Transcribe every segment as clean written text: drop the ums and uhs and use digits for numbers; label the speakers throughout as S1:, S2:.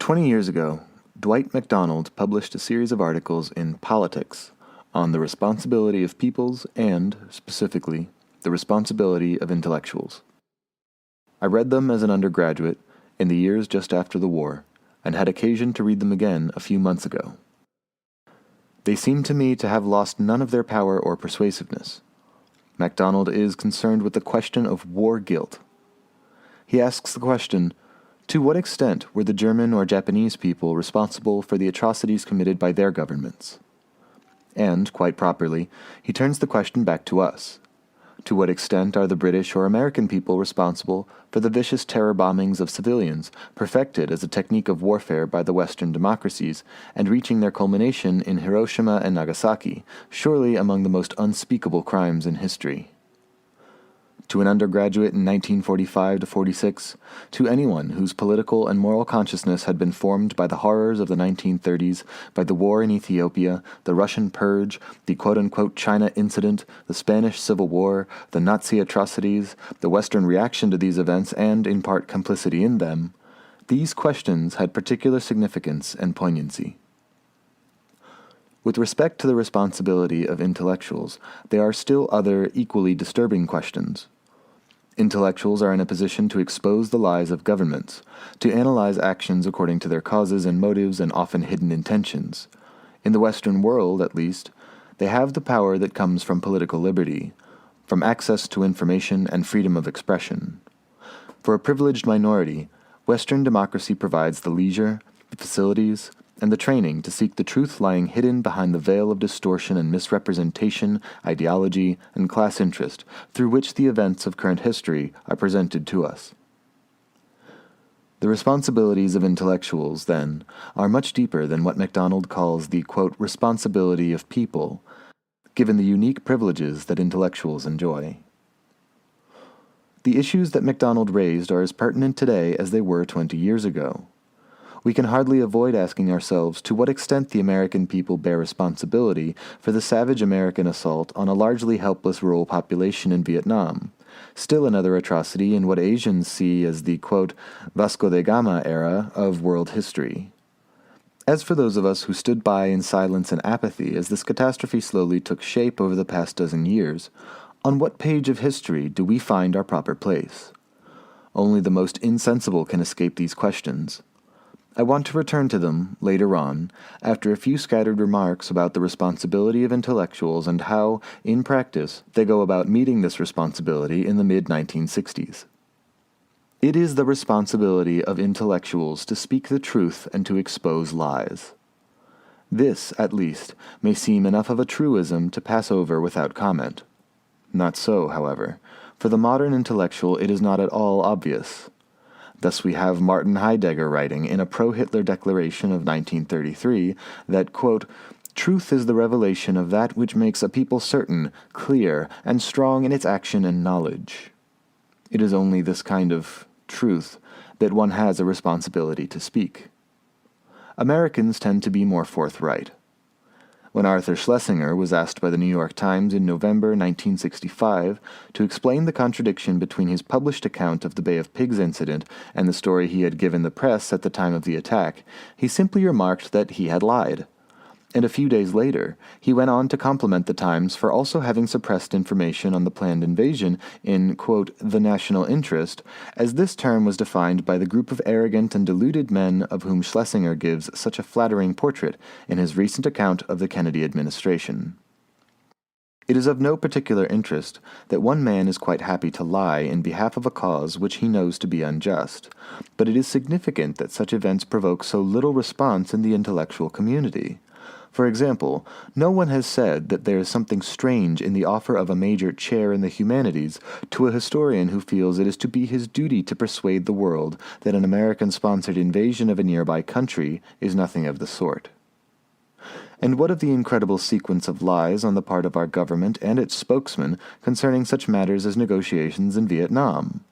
S1: 20 years ago, Dwight MacDonald published a series of articles in Politics on the responsibility of peoples and, specifically, the responsibility of intellectuals. I read them as an undergraduate in the years just after the war, and had occasion to read them again a few months ago. They seem to me to have lost none of their power or persuasiveness. MacDonald is concerned with the question of war guilt. He asks the question, to what extent were the German or Japanese people responsible for the atrocities committed by their governments? And, quite properly, he turns the question back to us. To what extent are the British or American people responsible for the vicious terror bombings of civilians, perfected as a technique of warfare by the Western democracies, and reaching their culmination in Hiroshima and Nagasaki, surely among the most unspeakable crimes in history? To an undergraduate in 1945 to 46, to anyone whose political and moral consciousness had been formed by the horrors of the 1930s, by the war in Ethiopia, the Russian Purge, the quote-unquote China incident, the Spanish Civil War, the Nazi atrocities, the Western reaction to these events, and, in part, complicity in them, these questions had particular significance and poignancy. With respect to the responsibility of intellectuals, there are still other, equally disturbing questions. Intellectuals are in a position to expose the lies of governments, to analyze actions according to their causes and motives and often hidden intentions. In the Western world, at least, they have the power that comes from political liberty, from access to information and freedom of expression. For a privileged minority, Western democracy provides the leisure, the facilities, and the training to seek the truth lying hidden behind the veil of distortion and misrepresentation, ideology, and class interest through which the events of current history are presented to us. The responsibilities of intellectuals, then, are much deeper than what MacDonald calls the, quote, responsibility of people, given the unique privileges that intellectuals enjoy. The issues that MacDonald raised are as pertinent today as they were 20 years ago. We can hardly avoid asking ourselves to what extent the American people bear responsibility for the savage American assault on a largely helpless rural population in Vietnam, still another atrocity in what Asians see as the, quote, Vasco da Gama era of world history. As for those of us who stood by in silence and apathy as this catastrophe slowly took shape over the past dozen years, on what page of history do we find our proper place? Only the most insensible can escape these questions. I want to return to them later on, after a few scattered remarks about the responsibility of intellectuals and how, in practice, they go about meeting this responsibility in the mid-1960s. It is the responsibility of intellectuals to speak the truth and to expose lies. This, at least, may seem enough of a truism to pass over without comment. Not so, however. For the modern intellectual it is not at all obvious. Thus we have Martin Heidegger writing in a pro-Hitler declaration of 1933 that, quote, truth is the revelation of that which makes a people certain, clear, and strong in its action and knowledge. It is only this kind of truth that one has a responsibility to speak. Americans tend to be more forthright. When Arthur Schlesinger was asked by the New York Times in November 1965 to explain the contradiction between his published account of the Bay of Pigs incident and the story he had given the press at the time of the attack, he simply remarked that he had lied. And a few days later, he went on to compliment the Times for also having suppressed information on the planned invasion in, quote, the national interest, as this term was defined by the group of arrogant and deluded men of whom Schlesinger gives such a flattering portrait in his recent account of the Kennedy administration. It is of no particular interest that one man is quite happy to lie in behalf of a cause which he knows to be unjust, but it is significant that such events provoke so little response in the intellectual community. For example, no one has said that there is something strange in the offer of a major chair in the humanities to a historian who feels it is to be his duty to persuade the world that an American-sponsored invasion of a nearby country is nothing of the sort. And what of the incredible sequence of lies on the part of our government and its spokesman concerning such matters as negotiations in Vietnam?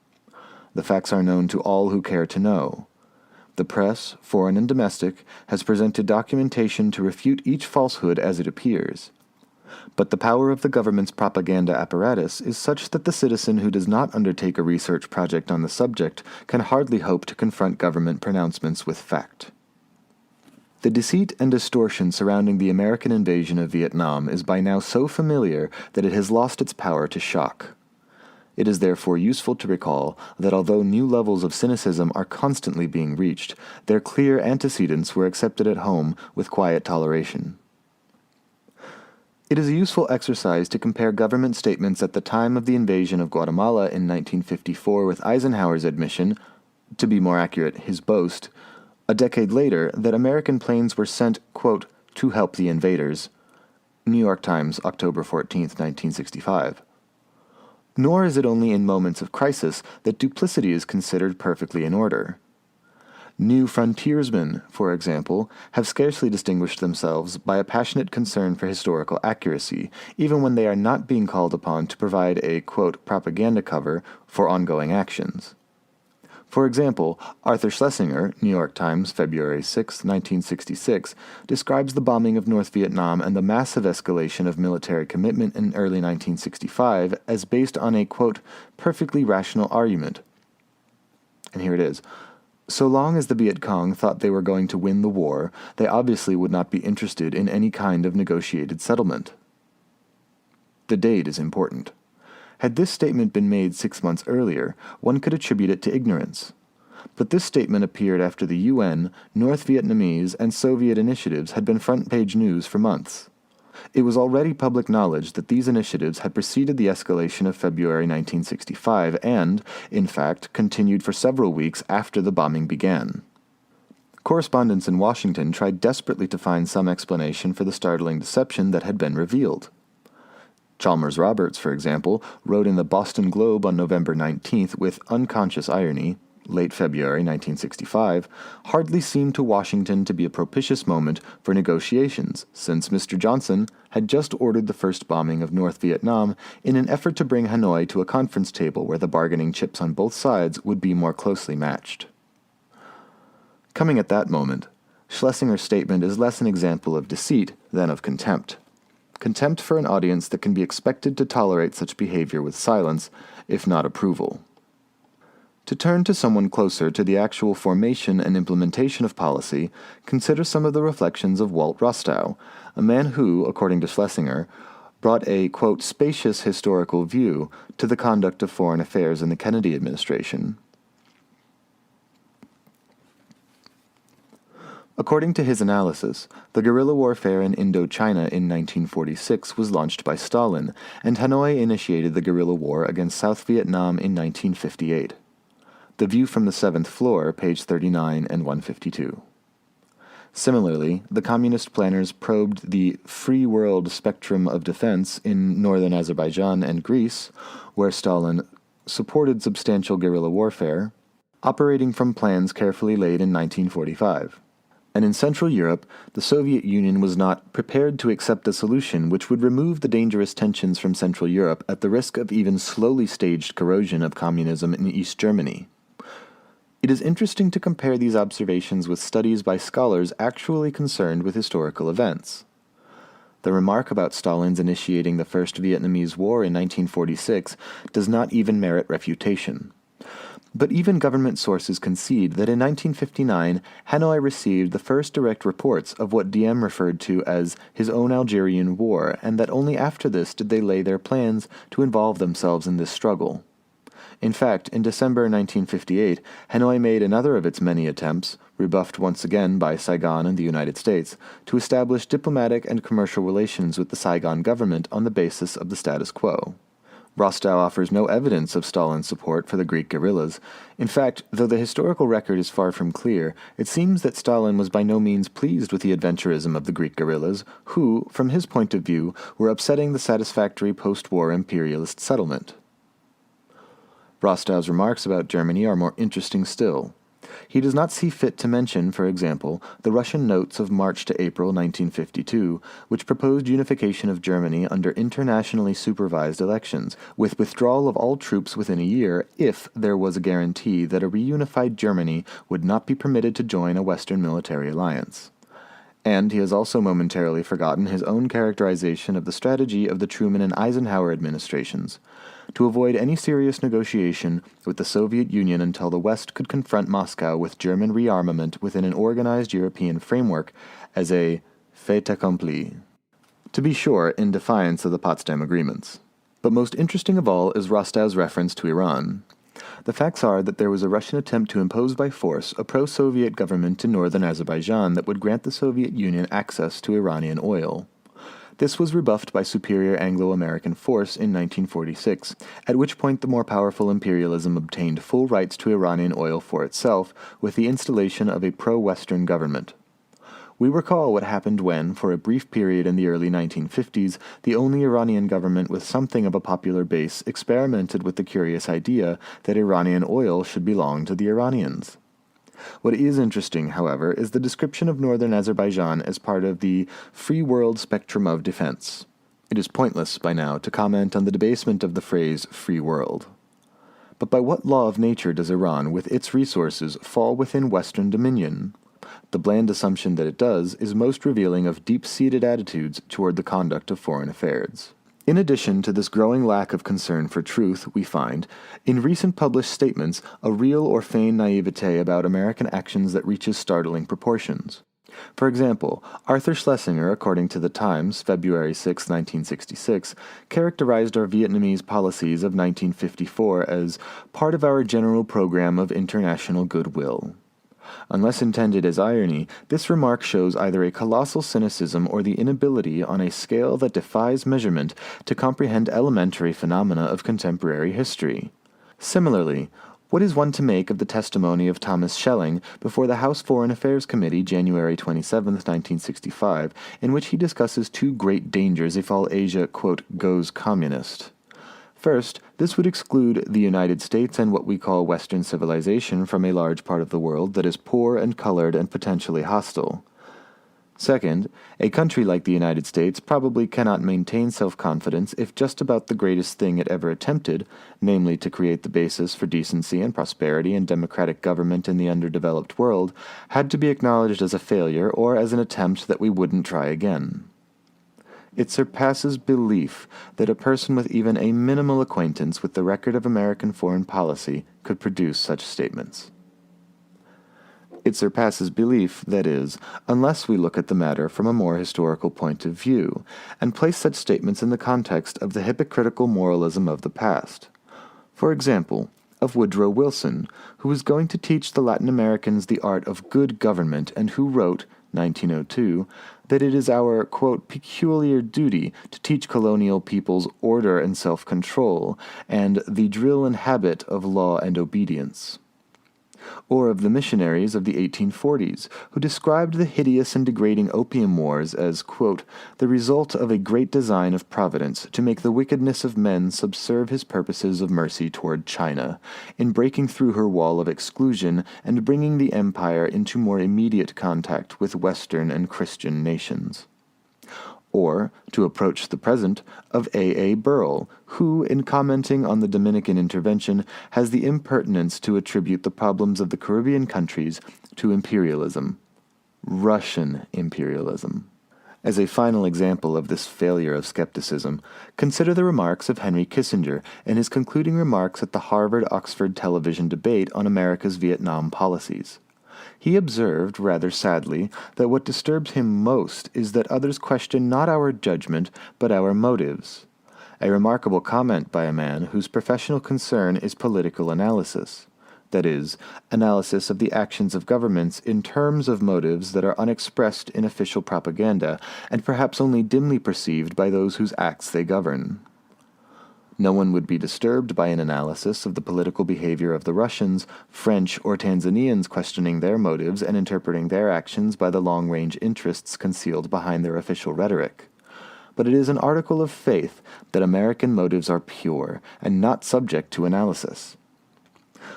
S1: The facts are known to all who care to know. The press, foreign and domestic, has presented documentation to refute each falsehood as it appears. But the power of the government's propaganda apparatus is such that the citizen who does not undertake a research project on the subject can hardly hope to confront government pronouncements with fact. The deceit and distortion surrounding the American invasion of Vietnam is by now so familiar that it has lost its power to shock. It is therefore useful to recall that although new levels of cynicism are constantly being reached, their clear antecedents were accepted at home with quiet toleration. It is a useful exercise to compare government statements at the time of the invasion of Guatemala in 1954 with Eisenhower's admission, to be more accurate, his boast, a decade later, that American planes were sent, quote, to help the invaders. New York Times, October 14, 1965. Nor is it only in moments of crisis that duplicity is considered perfectly in order. New frontiersmen, for example, have scarcely distinguished themselves by a passionate concern for historical accuracy, even when they are not being called upon to provide a, quote, propaganda cover for ongoing actions. For example, Arthur Schlesinger, New York Times, February 6, 1966, describes the bombing of North Vietnam and the massive escalation of military commitment in early 1965 as based on a, quote, perfectly rational argument. And here it is. So long as the Viet Cong thought they were going to win the war, they obviously would not be interested in any kind of negotiated settlement. The date is important. Had this statement been made 6 months earlier, one could attribute it to ignorance. But this statement appeared after the UN, North Vietnamese, and Soviet initiatives had been front-page news for months. It was already public knowledge that these initiatives had preceded the escalation of February 1965 and, in fact, continued for several weeks after the bombing began. Correspondents in Washington tried desperately to find some explanation for the startling deception that had been revealed. Chalmers Roberts, for example, wrote in the Boston Globe on November 19th with unconscious irony, late February 1965, hardly seemed to Washington to be a propitious moment for negotiations, since Mr. Johnson had just ordered the first bombing of North Vietnam in an effort to bring Hanoi to a conference table where the bargaining chips on both sides would be more closely matched. Coming at that moment, Schlesinger's statement is less an example of deceit than of contempt. Contempt for an audience that can be expected to tolerate such behavior with silence, if not approval. To turn to someone closer to the actual formation and implementation of policy, consider some of the reflections of Walt Rostow, a man who, according to Schlesinger, brought a, quote, spacious historical view to the conduct of foreign affairs in the Kennedy administration. According to his analysis, the guerrilla warfare in Indochina in 1946 was launched by Stalin, and Hanoi initiated the guerrilla war against South Vietnam in 1958. The view from the seventh floor, page 39 and 152. Similarly, the communist planners probed the free world spectrum of defense in northern Azerbaijan and Greece, where Stalin supported substantial guerrilla warfare, operating from plans carefully laid in 1945. And in Central Europe, the Soviet Union was not prepared to accept a solution which would remove the dangerous tensions from Central Europe at the risk of even slowly staged corrosion of communism in East Germany. It is interesting to compare these observations with studies by scholars actually concerned with historical events. The remark about Stalin's initiating the First Vietnamese War in 1946 does not even merit refutation. But even government sources concede that in 1959, Hanoi received the first direct reports of what Diem referred to as his own Algerian War, and that only after this did they lay their plans to involve themselves in this struggle. In fact, in December 1958, Hanoi made another of its many attempts, rebuffed once again by Saigon and the United States, to establish diplomatic and commercial relations with the Saigon government on the basis of the status quo. Rostow offers no evidence of Stalin's support for the Greek guerrillas. In fact, though the historical record is far from clear, it seems that Stalin was by no means pleased with the adventurism of the Greek guerrillas, who, from his point of view, were upsetting the satisfactory post-war imperialist settlement. Rostow's remarks about Germany are more interesting still. He does not see fit to mention, for example, the Russian notes of March to April 1952, which proposed unification of Germany under internationally supervised elections, with withdrawal of all troops within a year if there was a guarantee that a reunified Germany would not be permitted to join a Western military alliance. And he has also momentarily forgotten his own characterization of the strategy of the Truman and Eisenhower administrations, to avoid any serious negotiation with the Soviet Union until the West could confront Moscow with German rearmament within an organized European framework as a fait accompli. To be sure, in defiance of the Potsdam Agreements. But most interesting of all is Rostow's reference to Iran. The facts are that there was a Russian attempt to impose by force a pro-Soviet government in northern Azerbaijan that would grant the Soviet Union access to Iranian oil. This was rebuffed by superior Anglo-American force in 1946, at which point the more powerful imperialism obtained full rights to Iranian oil for itself with the installation of a pro-Western government. We recall what happened when, for a brief period in the early 1950s, the only Iranian government with something of a popular base experimented with the curious idea that Iranian oil should belong to the Iranians. What is interesting, however, is the description of northern Azerbaijan as part of the free world spectrum of defense. It is pointless by now to comment on the debasement of the phrase free world. But by what law of nature does Iran, with its resources, fall within Western dominion? The bland assumption that it does is most revealing of deep-seated attitudes toward the conduct of foreign affairs. In addition to this growing lack of concern for truth, we find, in recent published statements, a real or feigned naivete about American actions that reaches startling proportions. For example, Arthur Schlesinger, according to The Times, February 6, 1966, characterized our Vietnamese policies of 1954 as part of our general program of international goodwill. Unless intended as irony, this remark shows either a colossal cynicism or the inability on a scale that defies measurement to comprehend elementary phenomena of contemporary history. Similarly, what is one to make of the testimony of Thomas Schelling before the House Foreign Affairs Committee January 27, 1965, in which he discusses two great dangers if all Asia, quote, goes communist? First, this would exclude the United States and what we call Western civilization from a large part of the world that is poor and colored and potentially hostile. Second, a country like the United States probably cannot maintain self-confidence if just about the greatest thing it ever attempted, namely to create the basis for decency and prosperity and democratic government in the underdeveloped world, had to be acknowledged as a failure or as an attempt that we wouldn't try again. It surpasses belief that a person with even a minimal acquaintance with the record of American foreign policy could produce such statements. It surpasses belief, that is, unless we look at the matter from a more historical point of view, and place such statements in the context of the hypocritical moralism of the past. For example, of Woodrow Wilson, who was going to teach the Latin Americans the art of good government and who wrote, 1902, that it is our, quote, peculiar duty to teach colonial peoples order and self-control, and the drill and habit of law and obedience. Or of the missionaries of the 1840s, who described the hideous and degrading opium wars as, quote, the result of a great design of Providence to make the wickedness of men subserve his purposes of mercy toward China, in breaking through her wall of exclusion and bringing the empire into more immediate contact with Western and Christian nations. Or, to approach the present, of A. Burrell, who, in commenting on the Dominican intervention, has the impertinence to attribute the problems of the Caribbean countries to imperialism. Russian imperialism. As a final example of this failure of skepticism, consider the remarks of Henry Kissinger in his concluding remarks at the Harvard-Oxford television debate on America's Vietnam policies. He observed, rather sadly, that what disturbs him most is that others question not our judgment, but our motives. A remarkable comment by a man whose professional concern is political analysis. That is, analysis of the actions of governments in terms of motives that are unexpressed in official propaganda, and perhaps only dimly perceived by those whose acts they govern. No one would be disturbed by an analysis of the political behavior of the Russians, French, or Tanzanians questioning their motives and interpreting their actions by the long-range interests concealed behind their official rhetoric. But it is an article of faith that American motives are pure and not subject to analysis.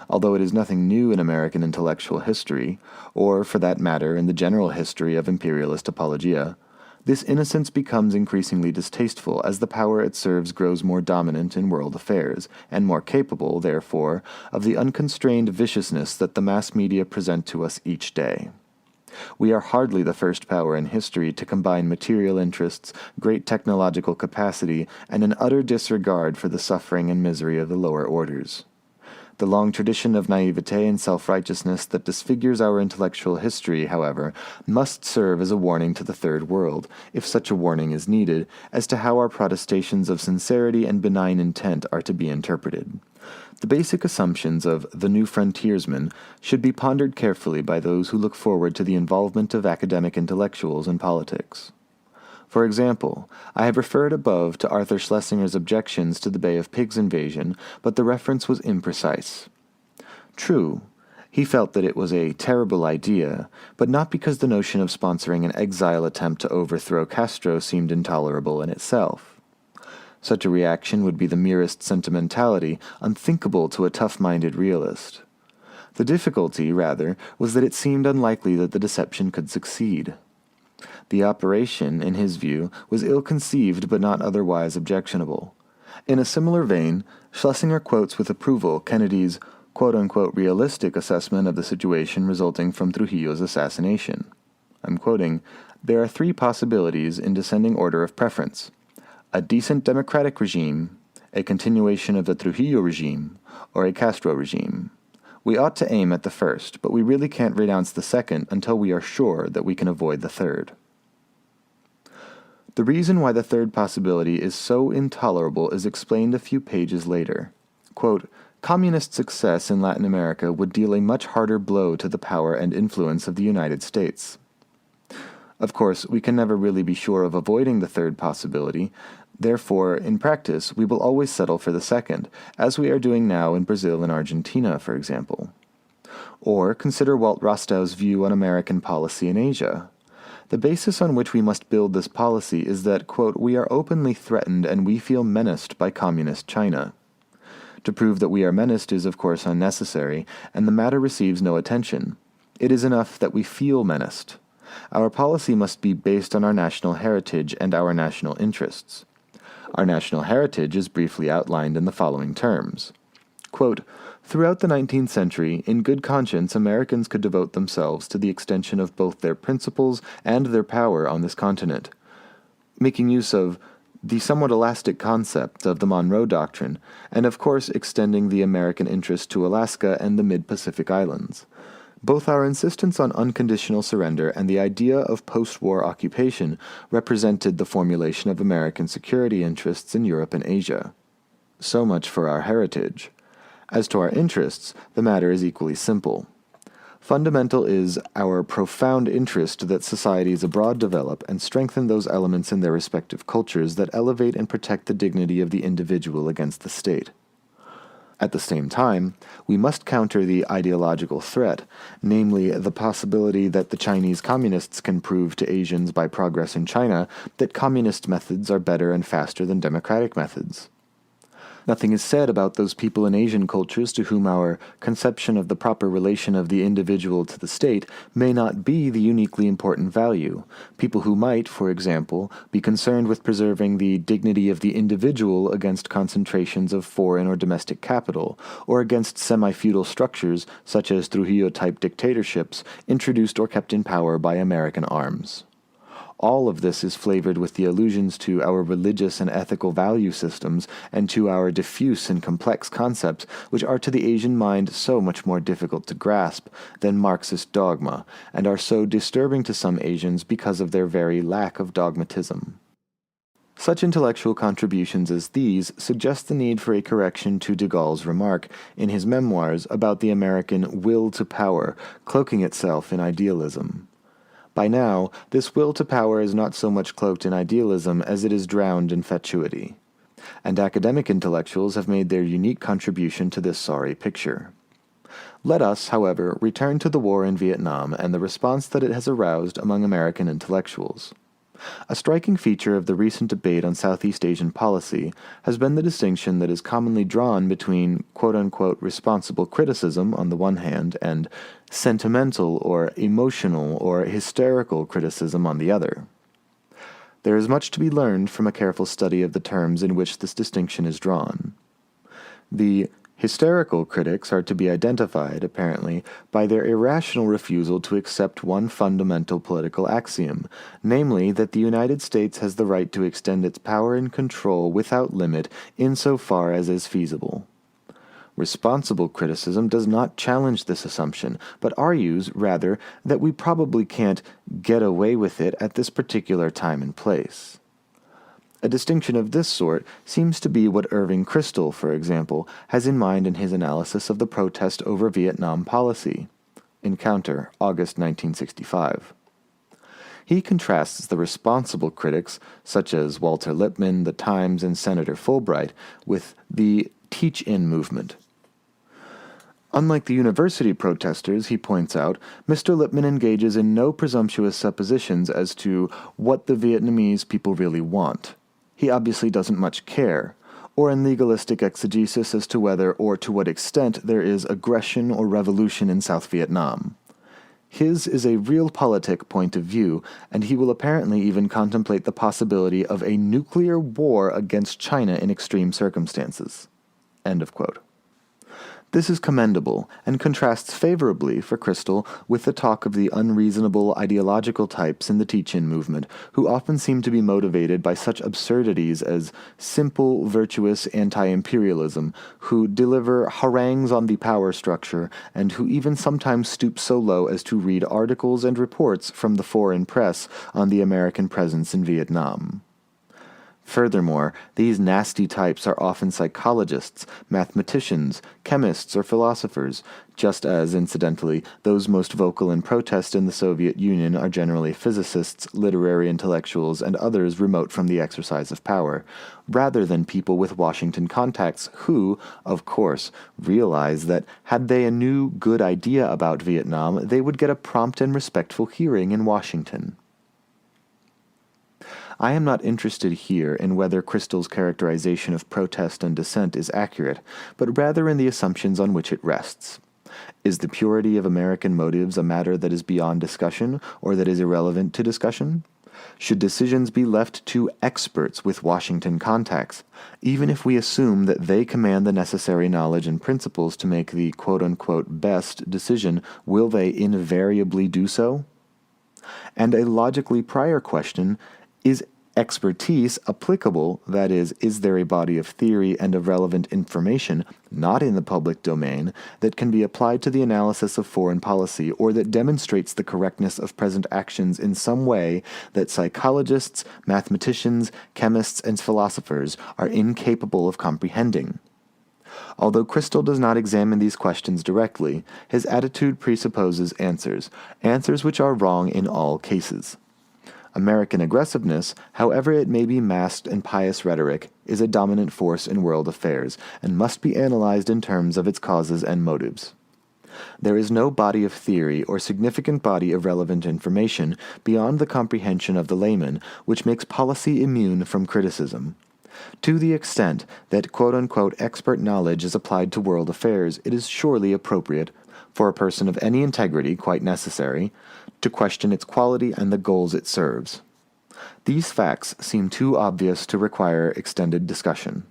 S1: Although it is nothing new in American intellectual history, or, for that matter, in the general history of imperialist apologia, this innocence becomes increasingly distasteful as the power it serves grows more dominant in world affairs, and more capable, therefore, of the unconstrained viciousness that the mass media present to us each day. We are hardly the first power in history to combine material interests, great technological capacity, and an utter disregard for the suffering and misery of the lower orders. The long tradition of naivete and self-righteousness that disfigures our intellectual history, however, must serve as a warning to the Third World, if such a warning is needed, as to how our protestations of sincerity and benign intent are to be interpreted. The basic assumptions of the new frontiersman should be pondered carefully by those who look forward to the involvement of academic intellectuals in politics. For example, I have referred above to Arthur Schlesinger's objections to the Bay of Pigs invasion, but the reference was imprecise. True, he felt that it was a terrible idea, but not because the notion of sponsoring an exile attempt to overthrow Castro seemed intolerable in itself. Such a reaction would be the merest sentimentality, unthinkable to a tough-minded realist. The difficulty, rather, was that it seemed unlikely that the deception could succeed. The operation, in his view, was ill-conceived but not otherwise objectionable. In a similar vein, Schlesinger quotes with approval Kennedy's quote-unquote realistic assessment of the situation resulting from Trujillo's assassination. I'm quoting, "There are three possibilities in descending order of preference: a decent democratic regime, a continuation of the Trujillo regime, or a Castro regime. We ought to aim at the first, but we really can't renounce the second until we are sure that we can avoid the third." The reason why the third possibility is so intolerable is explained a few pages later. Quote, "Communist success in Latin America would deal a much harder blow to the power and influence of the United States." Of course, we can never really be sure of avoiding the third possibility. Therefore, in practice, we will always settle for the second, as we are doing now in Brazil and Argentina, for example. Or consider Walt Rostow's view on American policy in Asia. The basis on which we must build this policy is that, quote, "we are openly threatened and we feel menaced by Communist China." To prove that we are menaced is, of course, unnecessary, and the matter receives no attention. It is enough that we feel menaced. Our policy must be based on our national heritage and our national interests. Our national heritage is briefly outlined in the following terms. Quote, "Throughout the 19th century, in good conscience, Americans could devote themselves to the extension of both their principles and their power on this continent, making use of the somewhat elastic concept of the Monroe Doctrine, and of course extending the American interest to Alaska and the mid-Pacific Islands. Both our insistence on unconditional surrender and the idea of post-war occupation represented the formulation of American security interests in Europe and Asia. So much for our heritage. As to our interests, the matter is equally simple. Fundamental is our profound interest that societies abroad develop and strengthen those elements in their respective cultures that elevate and protect the dignity of the individual against the state. At the same time, we must counter the ideological threat, namely the possibility that the Chinese communists can prove to Asians by progress in China that communist methods are better and faster than democratic methods. Nothing is said about those people in Asian cultures to whom our conception of the proper relation of the individual to the state may not be the uniquely important value, people who might, for example, be concerned with preserving the dignity of the individual against concentrations of foreign or domestic capital, or against semi-feudal structures such as Trujillo-type dictatorships introduced or kept in power by American arms. All of this is flavored with the allusions to our religious and ethical value systems and to our diffuse and complex concepts, which are to the Asian mind so much more difficult to grasp than Marxist dogma, and are so disturbing to some Asians because of their very lack of dogmatism. Such intellectual contributions as these suggest the need for a correction to de Gaulle's remark in his memoirs about the American will to power cloaking itself in idealism. By now, this will to power is not so much cloaked in idealism as it is drowned in fatuity. And academic intellectuals have made their unique contribution to this sorry picture. Let us, however, return to the war in Vietnam and the response that it has aroused among American intellectuals. A striking feature of the recent debate on Southeast Asian policy has been the distinction that is commonly drawn between quote-unquote responsible criticism on the one hand and sentimental or emotional or hysterical criticism on the other. There is much to be learned from a careful study of the terms in which this distinction is drawn. The Hysterical critics are to be identified, apparently, by their irrational refusal to accept one fundamental political axiom, namely that the United States has the right to extend its power and control without limit insofar as is feasible. Responsible criticism does not challenge this assumption, but argues, rather, that we probably can't get away with it at this particular time and place. A distinction of this sort seems to be what Irving Kristol, for example, has in mind in his analysis of the protest over Vietnam policy. Encounter, August 1965. He contrasts the responsible critics, such as Walter Lippmann, The Times, and Senator Fulbright, with the teach-in movement. Unlike the university protesters, he points out, Mr. Lippmann engages in no presumptuous suppositions as to what the Vietnamese people really want. He obviously doesn't much care, or in legalistic exegesis as to whether or to what extent there is aggression or revolution in South Vietnam. His is a realpolitik point of view, and he will apparently even contemplate the possibility of a nuclear war against China in extreme circumstances. End of quote. This is commendable, and contrasts favorably for Kristol with the talk of the unreasonable ideological types in the teach-in movement, who often seem to be motivated by such absurdities as simple, virtuous anti-imperialism, who deliver harangues on the power structure, and who even sometimes stoop so low as to read articles and reports from the foreign press on the American presence in Vietnam. Furthermore, these nasty types are often psychologists, mathematicians, chemists, or philosophers, just as, incidentally, those most vocal in protest in the Soviet Union are generally physicists, literary intellectuals, and others remote from the exercise of power, rather than people with Washington contacts who, of course, realize that had they a new, good idea about Vietnam, they would get a prompt and respectful hearing in Washington. I am not interested here in whether Kristol's characterization of protest and dissent is accurate, but rather in the assumptions on which it rests. Is the purity of American motives a matter that is beyond discussion, or that is irrelevant to discussion? Should decisions be left to experts with Washington contacts, even if we assume that they command the necessary knowledge and principles to make the quote-unquote best decision, will they invariably do so? And a logically prior question, is expertise applicable, that is there a body of theory and of relevant information, not in the public domain, that can be applied to the analysis of foreign policy, or that demonstrates the correctness of present actions in some way that psychologists, mathematicians, chemists, and philosophers are incapable of comprehending? Although Kristol does not examine these questions directly, his attitude presupposes answers which are wrong in all cases. American aggressiveness, however it may be masked in pious rhetoric, is a dominant force in world affairs, and must be analyzed in terms of its causes and motives. There is no body of theory or significant body of relevant information beyond the comprehension of the layman which makes policy immune from criticism. To the extent that quote-unquote expert knowledge is applied to world affairs, it is surely appropriate, for a person of any integrity quite necessary, to question its quality and the goals it serves. These facts seem too obvious to require extended discussion.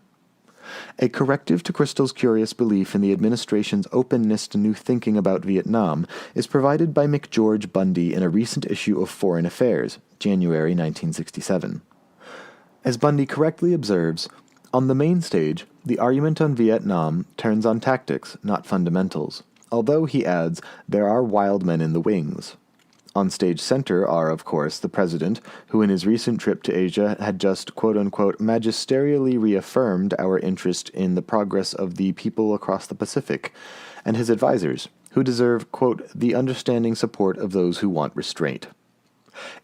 S1: A corrective to Kristol's curious belief in the administration's openness to new thinking about Vietnam is provided by McGeorge Bundy in a recent issue of Foreign Affairs, January 1967. As Bundy correctly observes, on the main stage, the argument on Vietnam turns on tactics, not fundamentals, although, he adds, there are wild men in the wings. On stage center are, of course, the president, who in his recent trip to Asia had just quote-unquote magisterially reaffirmed our interest in the progress of the people across the Pacific, and his advisers, who deserve, quote, the understanding support of those who want restraint.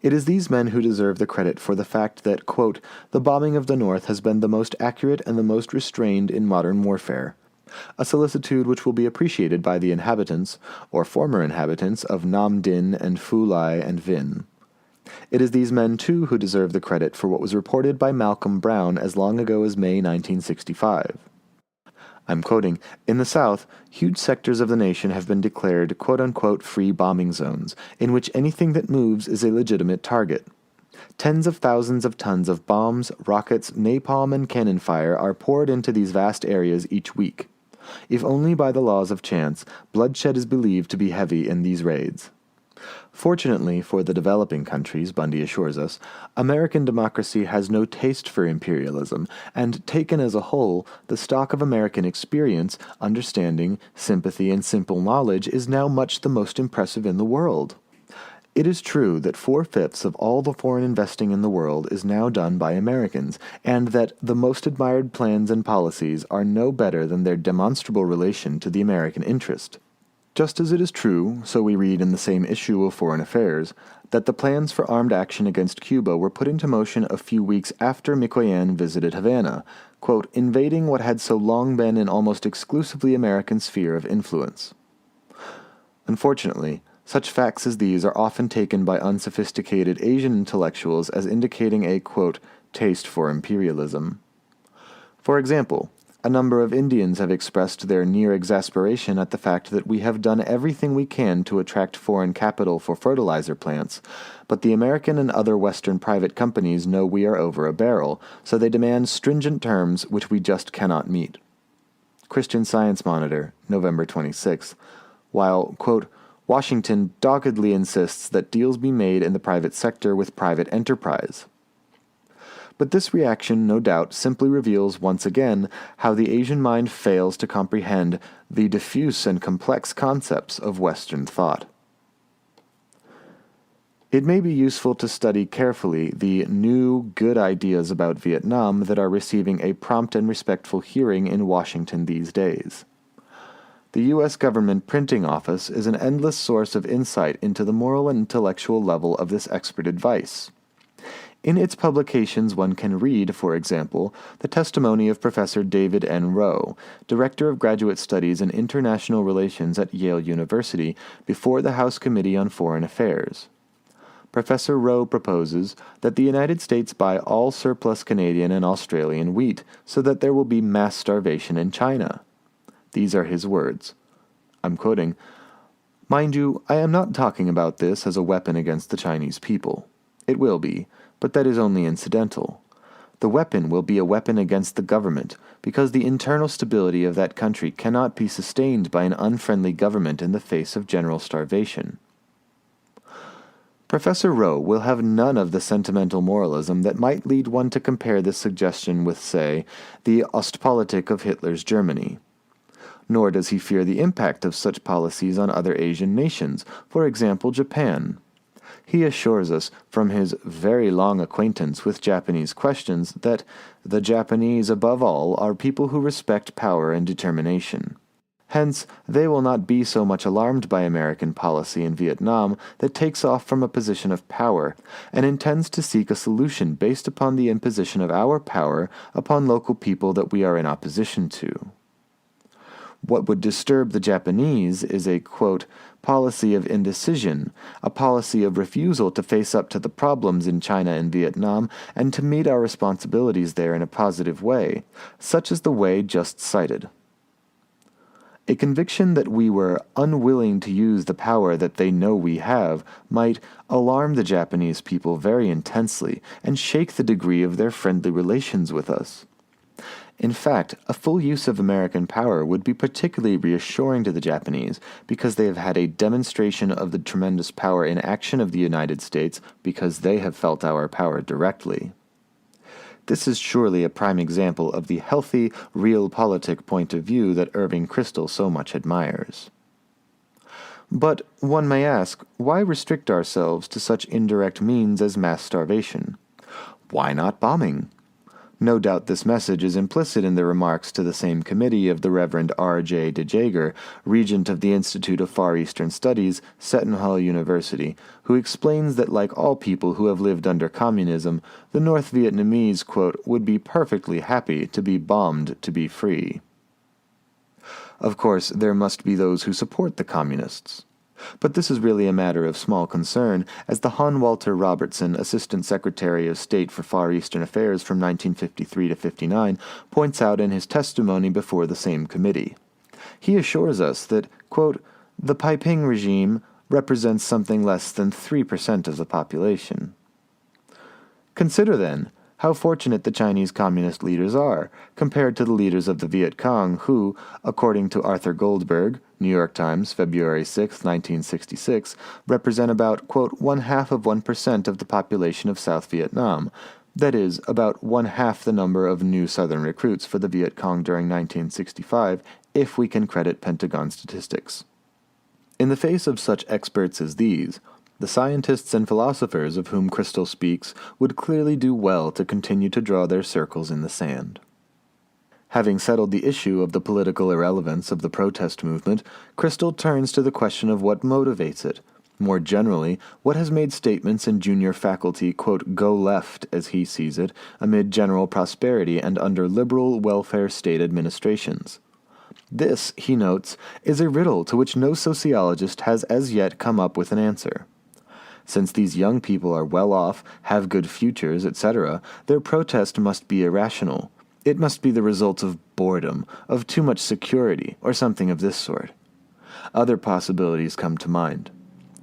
S1: It is these men who deserve the credit for the fact that, quote, the bombing of the North has been the most accurate and the most restrained in modern warfare, a solicitude which will be appreciated by the inhabitants, or former inhabitants, of Nam Dinh and Phu Lai and Vinh. It is these men, too, who deserve the credit for what was reported by Malcolm Brown as long ago as May 1965. I'm quoting, in the South, huge sectors of the nation have been declared quote-unquote free bombing zones, in which anything that moves is a legitimate target. Tens of thousands of tons of bombs, rockets, napalm, and cannon fire are poured into these vast areas each week. If only by the laws of chance, bloodshed is believed to be heavy in these raids. Fortunately for the developing countries, Bundy assures us, American democracy has no taste for imperialism, and taken as a whole, the stock of American experience, understanding, sympathy, and simple knowledge is now much the most impressive in the world. It is true that 4/5 of all the foreign investing in the world is now done by Americans, and that the most admired plans and policies are no better than their demonstrable relation to the American interest. Just as it is true, so we read in the same issue of Foreign Affairs, that the plans for armed action against Cuba were put into motion a few weeks after Mikoyan visited Havana, quote, invading what had so long been an almost exclusively American sphere of influence. Unfortunately, such facts as these are often taken by unsophisticated Asian intellectuals as indicating a, quote, taste for imperialism. For example, a number of Indians have expressed their near exasperation at the fact that we have done everything we can to attract foreign capital for fertilizer plants, but the American and other Western private companies know we are over a barrel, so they demand stringent terms which we just cannot meet. Christian Science Monitor, November 26, while, quote, Washington doggedly insists that deals be made in the private sector with private enterprise. But this reaction, no doubt, simply reveals once again how the Asian mind fails to comprehend the diffuse and complex concepts of Western thought. It may be useful to study carefully the new, good ideas about Vietnam that are receiving a prompt and respectful hearing in Washington these days. The U.S. government printing office is an endless source of insight into the moral and intellectual level of this expert advice. In its publications one can read, for example, the testimony of Professor David N. Rowe, Director of Graduate Studies and International Relations at Yale University, before the House Committee on Foreign Affairs. Professor Rowe proposes that the United States buy all surplus Canadian and Australian wheat so that there will be mass starvation in China. These are his words. I'm quoting, "Mind you, I am not talking about this as a weapon against the Chinese people. It will be, but that is only incidental. The weapon will be a weapon against the government, because the internal stability of that country cannot be sustained by an unfriendly government in the face of general starvation." Professor Rowe will have none of the sentimental moralism that might lead one to compare this suggestion with, say, the Ostpolitik of Hitler's Germany. Nor does he fear the impact of such policies on other Asian nations, for example Japan. He assures us, from his very long acquaintance with Japanese questions, that the Japanese above all are people who respect power and determination. Hence, they will not be so much alarmed by American policy in Vietnam that takes off from a position of power, and intends to seek a solution based upon the imposition of our power upon local people that we are in opposition to. What would disturb the Japanese is a, quote, policy of indecision, a policy of refusal to face up to the problems in China and Vietnam and to meet our responsibilities there in a positive way, such as the way just cited. A conviction that we were unwilling to use the power that they know we have might alarm the Japanese people very intensely and shake the degree of their friendly relations with us. In fact, a full use of American power would be particularly reassuring to the Japanese because they have had a demonstration of the tremendous power in action of the United States because they have felt our power directly. This is surely a prime example of the healthy, realpolitik point of view that Irving Kristol so much admires. But, one may ask, why restrict ourselves to such indirect means as mass starvation? Why not bombing? No doubt this message is implicit in the remarks to the same committee of the Reverend R.J. de Jager, Regent of the Institute of Far Eastern Studies, Seton Hall University, who explains that like all people who have lived under communism, the North Vietnamese, quote, would be perfectly happy to be bombed to be free. Of course, there must be those who support the communists. But this is really a matter of small concern, as the Hon. Walter Robertson, Assistant Secretary of State for Far Eastern Affairs from 1953 to 59, points out in his testimony before the same committee. He assures us that, quote, the Taiping regime represents something less than 3% of the population. Consider, then, How fortunate the Chinese communist leaders are, compared to the leaders of the Viet Cong who, according to Arthur Goldberg, New York Times, February 6, 1966, represent about, quote, 0.5% of the population of South Vietnam. That is, about 1/2 the number of new Southern recruits for the Viet Cong during 1965, if we can credit Pentagon statistics. In the face of such experts as these, the scientists and philosophers of whom Crystal speaks would clearly do well to continue to draw their circles in the sand. Having settled the issue of the political irrelevance of the protest movement, Crystal turns to the question of what motivates it. More generally, what has made statements in junior faculty, quote, go left, as he sees it, amid general prosperity and under liberal welfare state administrations. This, he notes, is a riddle to which no sociologist has as yet come up with an answer. Since these young people are well off, have good futures, etc., their protest must be irrational. It must be the result of boredom, of too much security, or something of this sort. Other possibilities come to mind.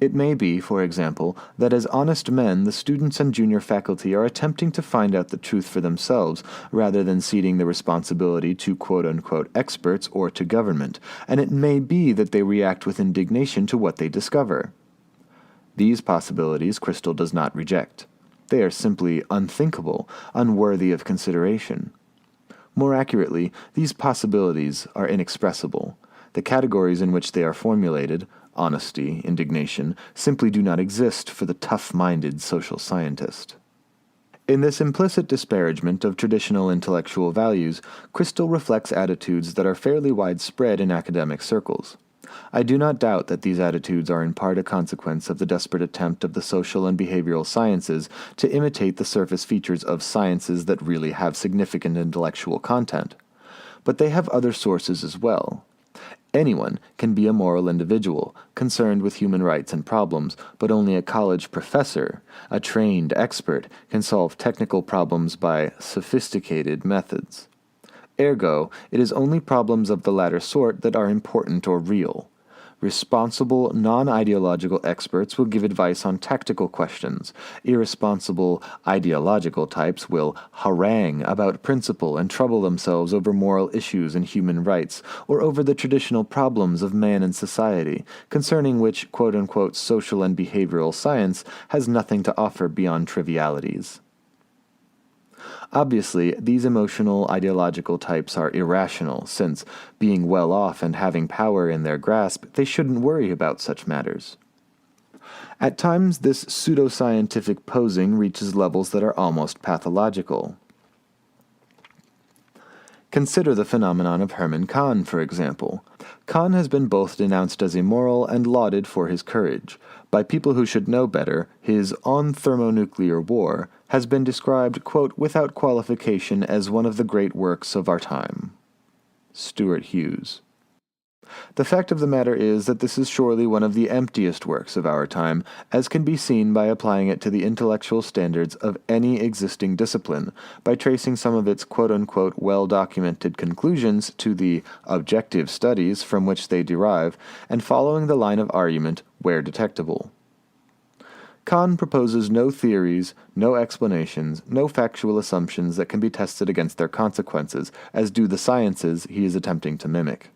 S1: It may be, for example, that as honest men the students and junior faculty are attempting to find out the truth for themselves rather than ceding the responsibility to quote-unquote experts or to government, and it may be that they react with indignation to what they discover. These possibilities Crystal does not reject. They are simply unthinkable, unworthy of consideration. More accurately, these possibilities are inexpressible. The categories in which they are formulated, honesty, indignation, simply do not exist for the tough-minded social scientist. In this implicit disparagement of traditional intellectual values, Crystal reflects attitudes that are fairly widespread in academic circles. I do not doubt that these attitudes are in part a consequence of the desperate attempt of the social and behavioral sciences to imitate the surface features of sciences that really have significant intellectual content. But they have other sources as well. Anyone can be a moral individual, concerned with human rights and problems, but only a college professor, a trained expert, can solve technical problems by sophisticated methods. Ergo, it is only problems of the latter sort that are important or real. Responsible, non-ideological experts will give advice on tactical questions. Irresponsible, ideological types will harangue about principle and trouble themselves over moral issues and human rights, or over the traditional problems of man and society, concerning which quote-unquote social and behavioral science has nothing to offer beyond trivialities. Obviously, these emotional, ideological types are irrational, since, being well off and having power in their grasp, they shouldn't worry about such matters. At times, this pseudoscientific posing reaches levels that are almost pathological. Consider the phenomenon of Herman Kahn, for example. Kahn has been both denounced as immoral and lauded for his courage. By people who should know better, his On Thermonuclear War has been described, quote, without qualification as one of the great works of our time. Stuart Hughes. The fact of the matter is that this is surely one of the emptiest works of our time, as can be seen by applying it to the intellectual standards of any existing discipline, by tracing some of its quote-unquote well-documented conclusions to the objective studies from which they derive, and following the line of argument where detectable. Kahn proposes no theories, no explanations, no factual assumptions that can be tested against their consequences, as do the sciences he is attempting to mimic.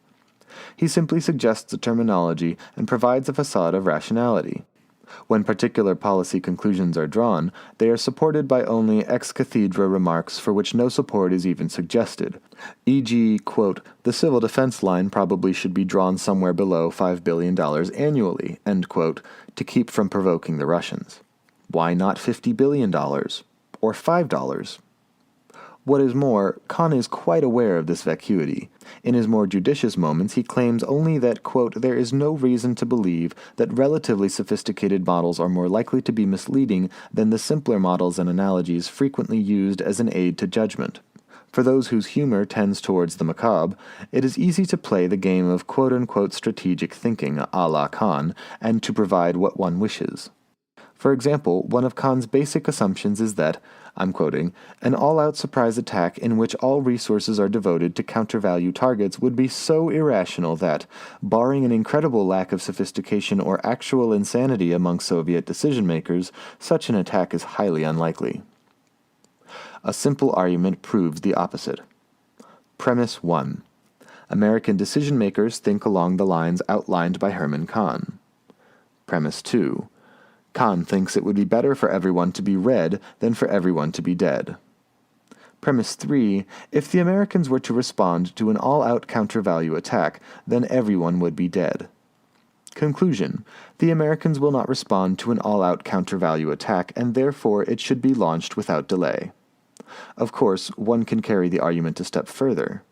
S1: He simply suggests a terminology and provides a facade of rationality. When particular policy conclusions are drawn, they are supported by only ex cathedra remarks for which no support is even suggested, e.g., quote, the civil defense line probably should be drawn somewhere below $5 billion annually, end quote, to keep from provoking the Russians. Why not $50 billion? Or $5? What is more, Kahn is quite aware of this vacuity. In his more judicious moments, he claims only that, quote, there is no reason to believe that relatively sophisticated models are more likely to be misleading than the simpler models and analogies frequently used as an aid to judgment. For those whose humor tends towards the macabre, it is easy to play the game of quote-unquote strategic thinking a la Kahn, and to provide what one wishes. For example, one of Kahn's basic assumptions is that, I'm quoting, an all-out surprise attack in which all resources are devoted to counter-value targets would be so irrational that, barring an incredible lack of sophistication or actual insanity among Soviet decision-makers, such an attack is highly unlikely. A simple argument proves the opposite. Premise 1. American decision-makers think along the lines outlined by Herman Kahn. Premise 2. Kahn thinks it would be better for everyone to be red than for everyone to be dead. Premise 3. If the Americans were to respond to an all-out counter-value attack, then everyone would be dead. Conclusion. The Americans will not respond to an all-out counter-value attack, and therefore it should be launched without delay. Of course, one can carry the argument a step further.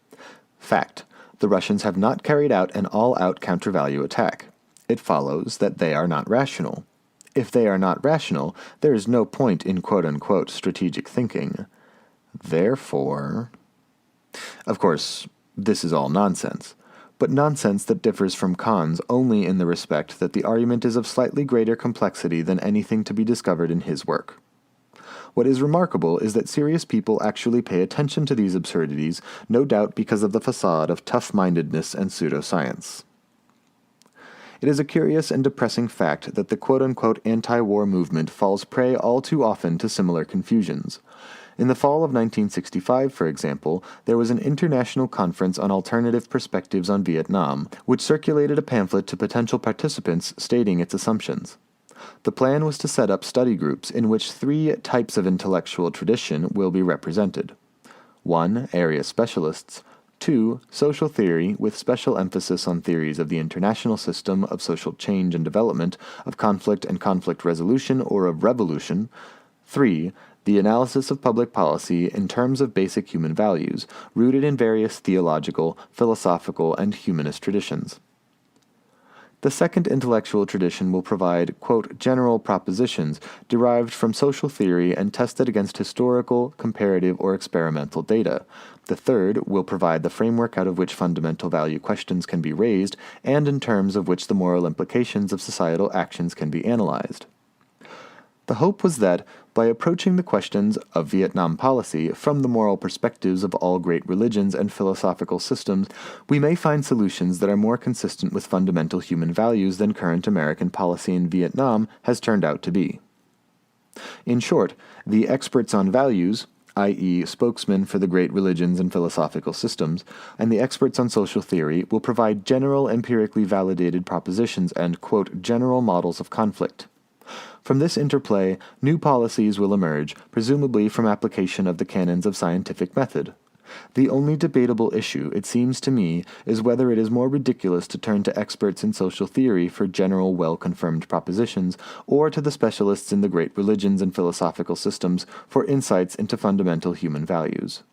S1: Fact. The Russians have not carried out an all-out counter-value attack. It follows that they are not rational. If they are not rational, there is no point in quote-unquote strategic thinking. Therefore... Of course, this is all nonsense, but nonsense that differs from Kahn's only in the respect that the argument is of slightly greater complexity than anything to be discovered in his work. What is remarkable is that serious people actually pay attention to these absurdities, no doubt because of the facade of tough-mindedness and pseudoscience. It is a curious and depressing fact that the quote-unquote anti-war movement falls prey all too often to similar confusions. In the fall of 1965, for example, there was an international conference on alternative perspectives on Vietnam, which circulated a pamphlet to potential participants stating its assumptions. The plan was to set up study groups in which 3 types of intellectual tradition will be represented. 1. Area specialists. 2. Social theory, with special emphasis on theories of the international system, of social change and development, of conflict and conflict resolution, or of revolution. 3. The analysis of public policy in terms of basic human values, rooted in various theological, philosophical, and humanist traditions. The second intellectual tradition will provide, quote, general propositions derived from social theory and tested against historical, comparative, or experimental data. The third will provide the framework out of which fundamental value questions can be raised, and in terms of which the moral implications of societal actions can be analyzed. The hope was that, by approaching the questions of Vietnam policy from the moral perspectives of all great religions and philosophical systems, we may find solutions that are more consistent with fundamental human values than current American policy in Vietnam has turned out to be. In short, the experts on values, i.e., spokesmen for the great religions and philosophical systems, and the experts on social theory will provide general empirically validated propositions and, quote, general models of conflict. From this interplay, new policies will emerge, presumably from application of the canons of scientific method. The only debatable issue, it seems to me, is whether it is more ridiculous to turn to experts in social theory for general, well-confirmed propositions, or to the specialists in the great religions and philosophical systems for insights into fundamental human values.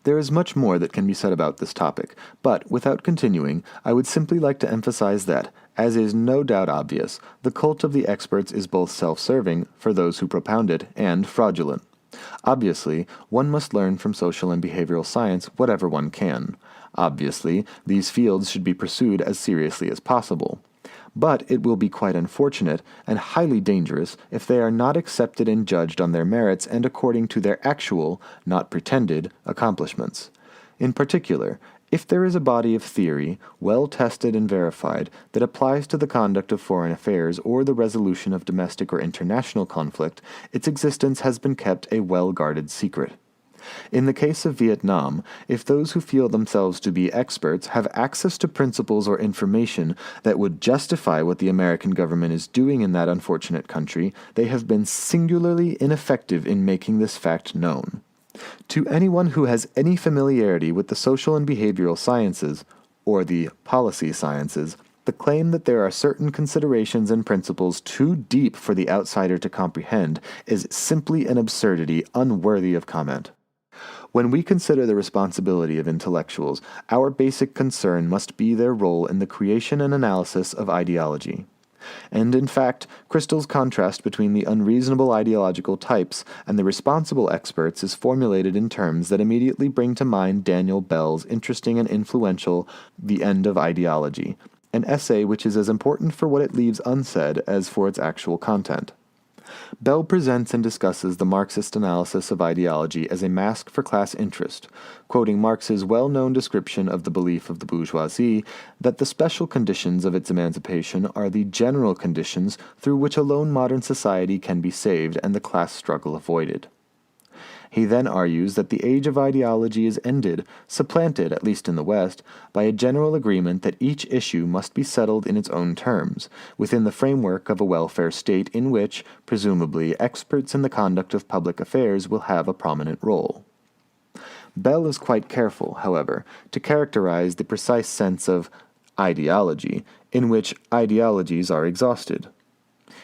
S1: There is much more that can be said about this topic, but, without continuing, I would simply like to emphasize that, as is no doubt obvious, the cult of the experts is both self-serving, for those who propound it, and fraudulent. Obviously, one must learn from social and behavioral science whatever one can. Obviously, these fields should be pursued as seriously as possible. But it will be quite unfortunate and highly dangerous if they are not accepted and judged on their merits and according to their actual, not pretended, accomplishments. In particular, if there is a body of theory, well tested and verified, that applies to the conduct of foreign affairs or the resolution of domestic or international conflict, its existence has been kept a well-guarded secret. In the case of Vietnam, if those who feel themselves to be experts have access to principles or information that would justify what the American government is doing in that unfortunate country, they have been singularly ineffective in making this fact known. To anyone who has any familiarity with the social and behavioral sciences, or the policy sciences, the claim that there are certain considerations and principles too deep for the outsider to comprehend is simply an absurdity unworthy of comment. When we consider the responsibility of intellectuals, our basic concern must be their role in the creation and analysis of ideology. And in fact, Crystal's contrast between the unreasonable ideological types and the responsible experts is formulated in terms that immediately bring to mind Daniel Bell's interesting and influential The End of Ideology, an essay which is as important for what it leaves unsaid as for its actual content. Bell presents and discusses the Marxist analysis of ideology as a mask for class interest, quoting Marx's well-known description of the belief of the bourgeoisie that the special conditions of its emancipation are the general conditions through which alone modern society can be saved and the class struggle avoided. He then argues that the age of ideology is ended, supplanted, at least in the West, by a general agreement that each issue must be settled in its own terms, within the framework of a welfare state in which, presumably, experts in the conduct of public affairs will have a prominent role. Bell is quite careful, however, to characterize the precise sense of ideology in which ideologies are exhausted.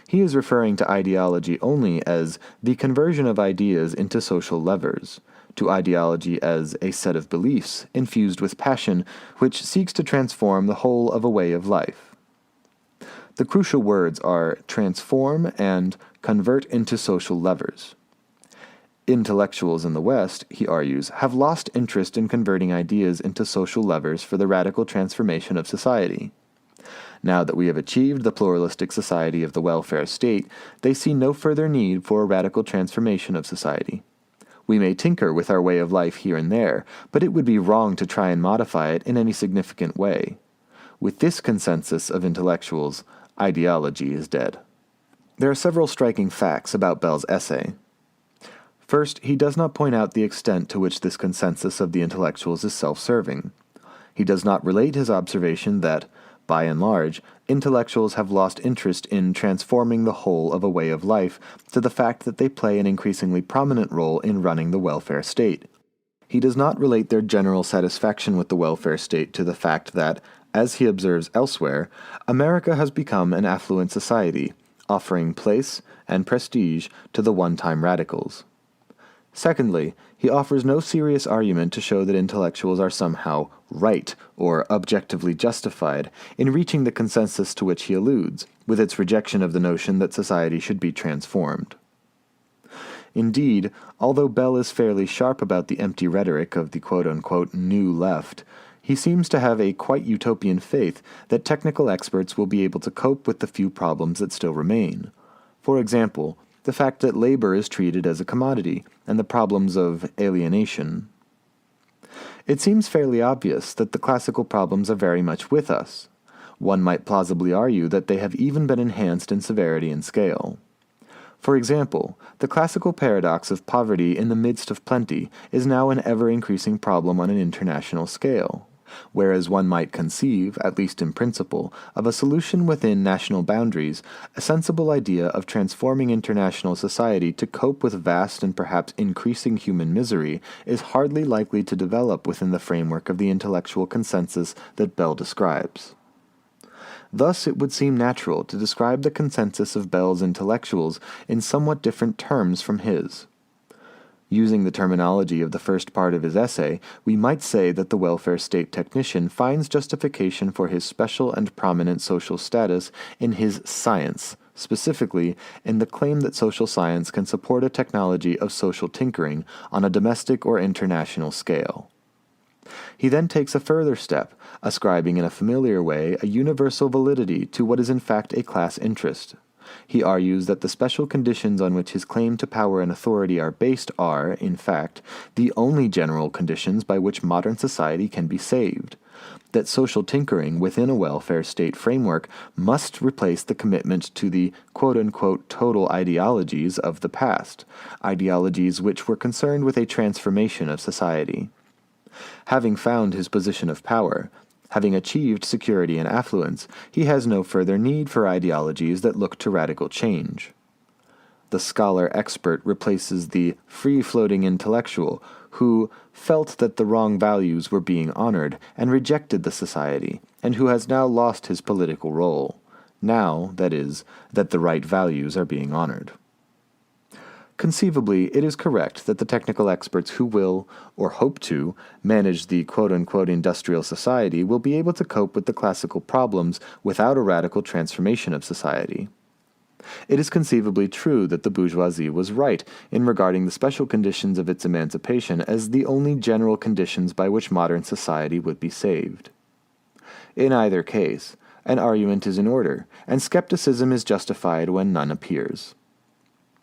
S1: He is referring to ideology only as the conversion of ideas into social levers, to ideology as a set of beliefs infused with passion which seeks to transform the whole of a way of life. The crucial words are transform and convert into social levers. Intellectuals in the West, he argues, have lost interest in converting ideas into social levers for the radical transformation of society. Now that we have achieved the pluralistic society of the welfare state, they see no further need for a radical transformation of society. We may tinker with our way of life here and there, but it would be wrong to try and modify it in any significant way. With this consensus of intellectuals, ideology is dead. There are several striking facts about Bell's essay. First, he does not point out the extent to which this consensus of the intellectuals is self-serving. He does not relate his observation that, by and large, intellectuals have lost interest in transforming the whole of a way of life to the fact that they play an increasingly prominent role in running the welfare state. He does not relate their general satisfaction with the welfare state to the fact that, as he observes elsewhere, America has become an affluent society, offering place and prestige to the one-time radicals. Secondly, he offers no serious argument to show that intellectuals are somehow right or objectively justified in reaching the consensus to which he alludes, with its rejection of the notion that society should be transformed. Indeed, although Bell is fairly sharp about the empty rhetoric of the quote-unquote new left, he seems to have a quite utopian faith that technical experts will be able to cope with the few problems that still remain. For example, the fact that labor is treated as a commodity, and the problems of alienation. It seems fairly obvious that the classical problems are very much with us. One might plausibly argue that they have even been enhanced in severity and scale. For example, the classical paradox of poverty in the midst of plenty is now an ever-increasing problem on an international scale. Whereas one might conceive, at least in principle, of a solution within national boundaries, a sensible idea of transforming international society to cope with vast and perhaps increasing human misery is hardly likely to develop within the framework of the intellectual consensus that Bell describes. Thus, it would seem natural to describe the consensus of Bell's intellectuals in somewhat different terms from his. Using the terminology of the first part of his essay, we might say that the welfare state technician finds justification for his special and prominent social status in his science, specifically in the claim that social science can support a technology of social tinkering on a domestic or international scale. He then takes a further step, ascribing in a familiar way a universal validity to what is in fact a class interest. He argues that the special conditions on which his claim to power and authority are based are, in fact, the only general conditions by which modern society can be saved. That social tinkering within a welfare state framework must replace the commitment to the quote-unquote total ideologies of the past, ideologies which were concerned with a transformation of society. Having found his position of power, having achieved security and affluence, he has no further need for ideologies that look to radical change. The scholar-expert replaces the free-floating intellectual who felt that the wrong values were being honored and rejected the society, and who has now lost his political role. Now, that is, that the right values are being honored. Conceivably, it is correct that the technical experts who will, or hope to, manage the quote-unquote industrial society will be able to cope with the classical problems without a radical transformation of society. It is conceivably true that the bourgeoisie was right in regarding the special conditions of its emancipation as the only general conditions by which modern society would be saved. In either case, an argument is in order, and skepticism is justified when none appears.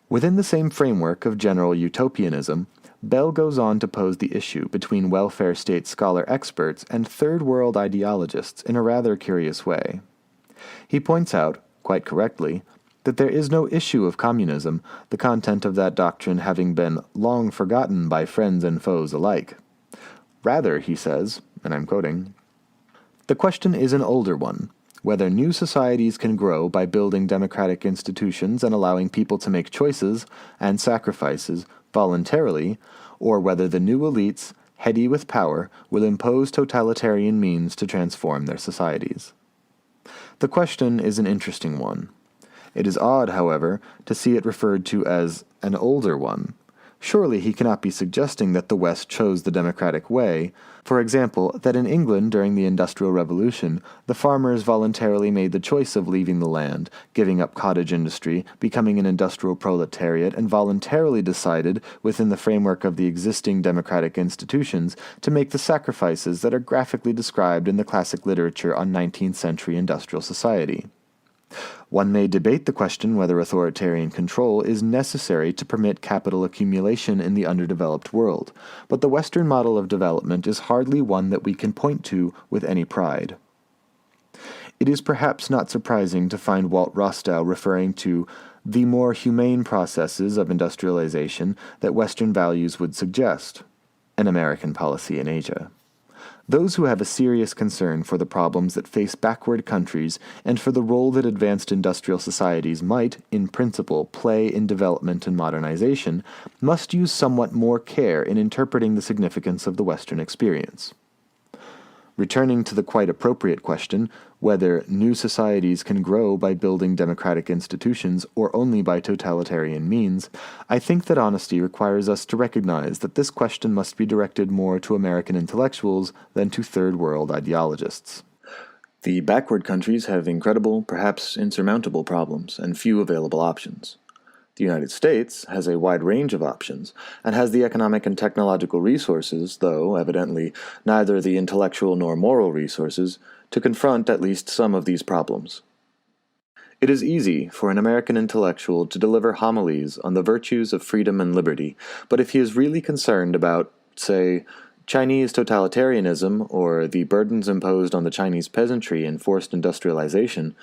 S1: Within the same framework of general utopianism, Bell goes on to pose the issue between welfare state scholar experts and third-world ideologists in a rather curious way. He points out, quite correctly, that there is no issue of communism, the content of that doctrine having been long forgotten by friends and foes alike. Rather, he says, and I'm quoting, "The question is an older one, whether new societies can grow by building democratic institutions and allowing people to make choices and sacrifices voluntarily, or whether the new elites, heady with power, will impose totalitarian means to transform their societies." The question is an interesting one. It is odd, however, to see it referred to as an older one. Surely he cannot be suggesting that the West chose the democratic way. For example, that in England during the Industrial Revolution, the farmers voluntarily made the choice of leaving the land, giving up cottage industry, becoming an industrial proletariat, and voluntarily decided, within the framework of the existing democratic institutions, to make the sacrifices that are graphically described in the classic literature on 19th century industrial society. One may debate the question whether authoritarian control is necessary to permit capital accumulation in the underdeveloped world, but the Western model of development is hardly one that we can point to with any pride. It is perhaps not surprising to find Walt Rostow referring to the more humane processes of industrialization that Western values would suggest, an American policy in Asia. Those who have a serious concern for the problems that face backward countries and for the role that advanced industrial societies might, in principle, play in development and modernization, must use somewhat more care in interpreting the significance of the Western experience. Returning to the quite appropriate question whether new societies can grow by building democratic institutions or only by totalitarian means, I think that honesty requires us to recognize that this question must be directed more to American intellectuals than to third world ideologists. The backward countries have incredible, perhaps insurmountable problems and few available options. The United States has a wide range of options, and has the economic and technological resources, though, evidently, neither the intellectual nor moral resources, to confront at least some of these problems. It is easy for an American intellectual to deliver homilies on the virtues of freedom and liberty, but if he is really concerned about, say, Chinese totalitarianism or the burdens imposed on the Chinese peasantry in forced industrialization,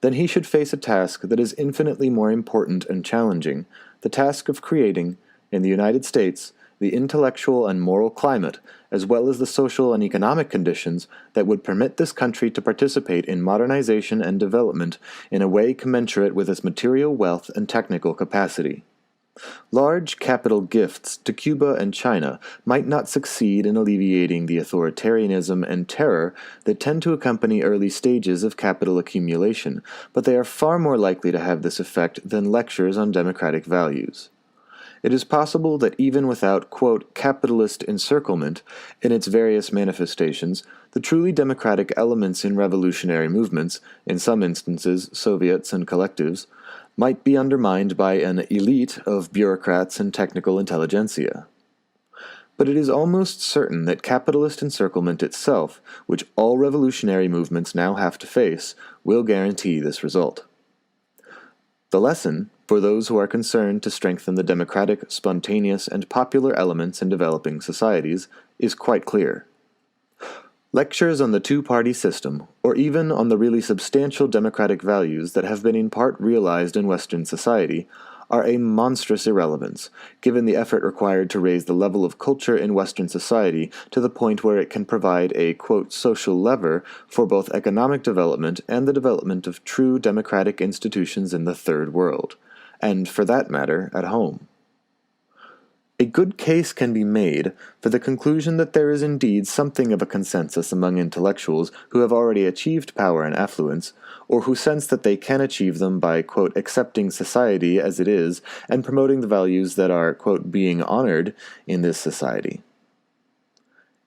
S1: then he should face a task that is infinitely more important and challenging, the task of creating, in the United States, the intellectual and moral climate, as well as the social and economic conditions that would permit this country to participate in modernization and development in a way commensurate with its material wealth and technical capacity. Large capital gifts to Cuba and China might not succeed in alleviating the authoritarianism and terror that tend to accompany early stages of capital accumulation, but they are far more likely to have this effect than lectures on democratic values. It is possible that even without, quote, capitalist encirclement in its various manifestations, the truly democratic elements in revolutionary movements, in some instances Soviets and collectives, might be undermined by an elite of bureaucrats and technical intelligentsia. But it is almost certain that capitalist encirclement itself, which all revolutionary movements now have to face, will guarantee this result. The lesson, for those who are concerned to strengthen the democratic, spontaneous, and popular elements in developing societies, is quite clear. Lectures on the two-party system, or even on the really substantial democratic values that have been in part realized in Western society, are a monstrous irrelevance, given the effort required to raise the level of culture in Western society to the point where it can provide a, quote, social lever for both economic development and the development of true democratic institutions in the Third World, and, for that matter, at home. A good case can be made for the conclusion that there is indeed something of a consensus among intellectuals who have already achieved power and affluence, or who sense that they can achieve them by, quote, accepting society as it is and promoting the values that are, quote, being honored in this society.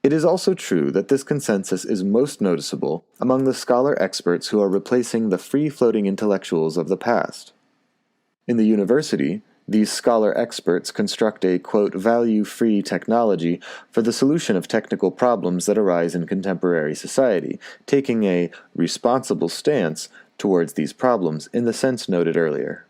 S1: It is also true that this consensus is most noticeable among the scholar experts who are replacing the free-floating intellectuals of the past. In the university, these scholar experts construct a, quote, value-free technology for the solution of technical problems that arise in contemporary society, taking a responsible stance towards these problems in the sense noted earlier.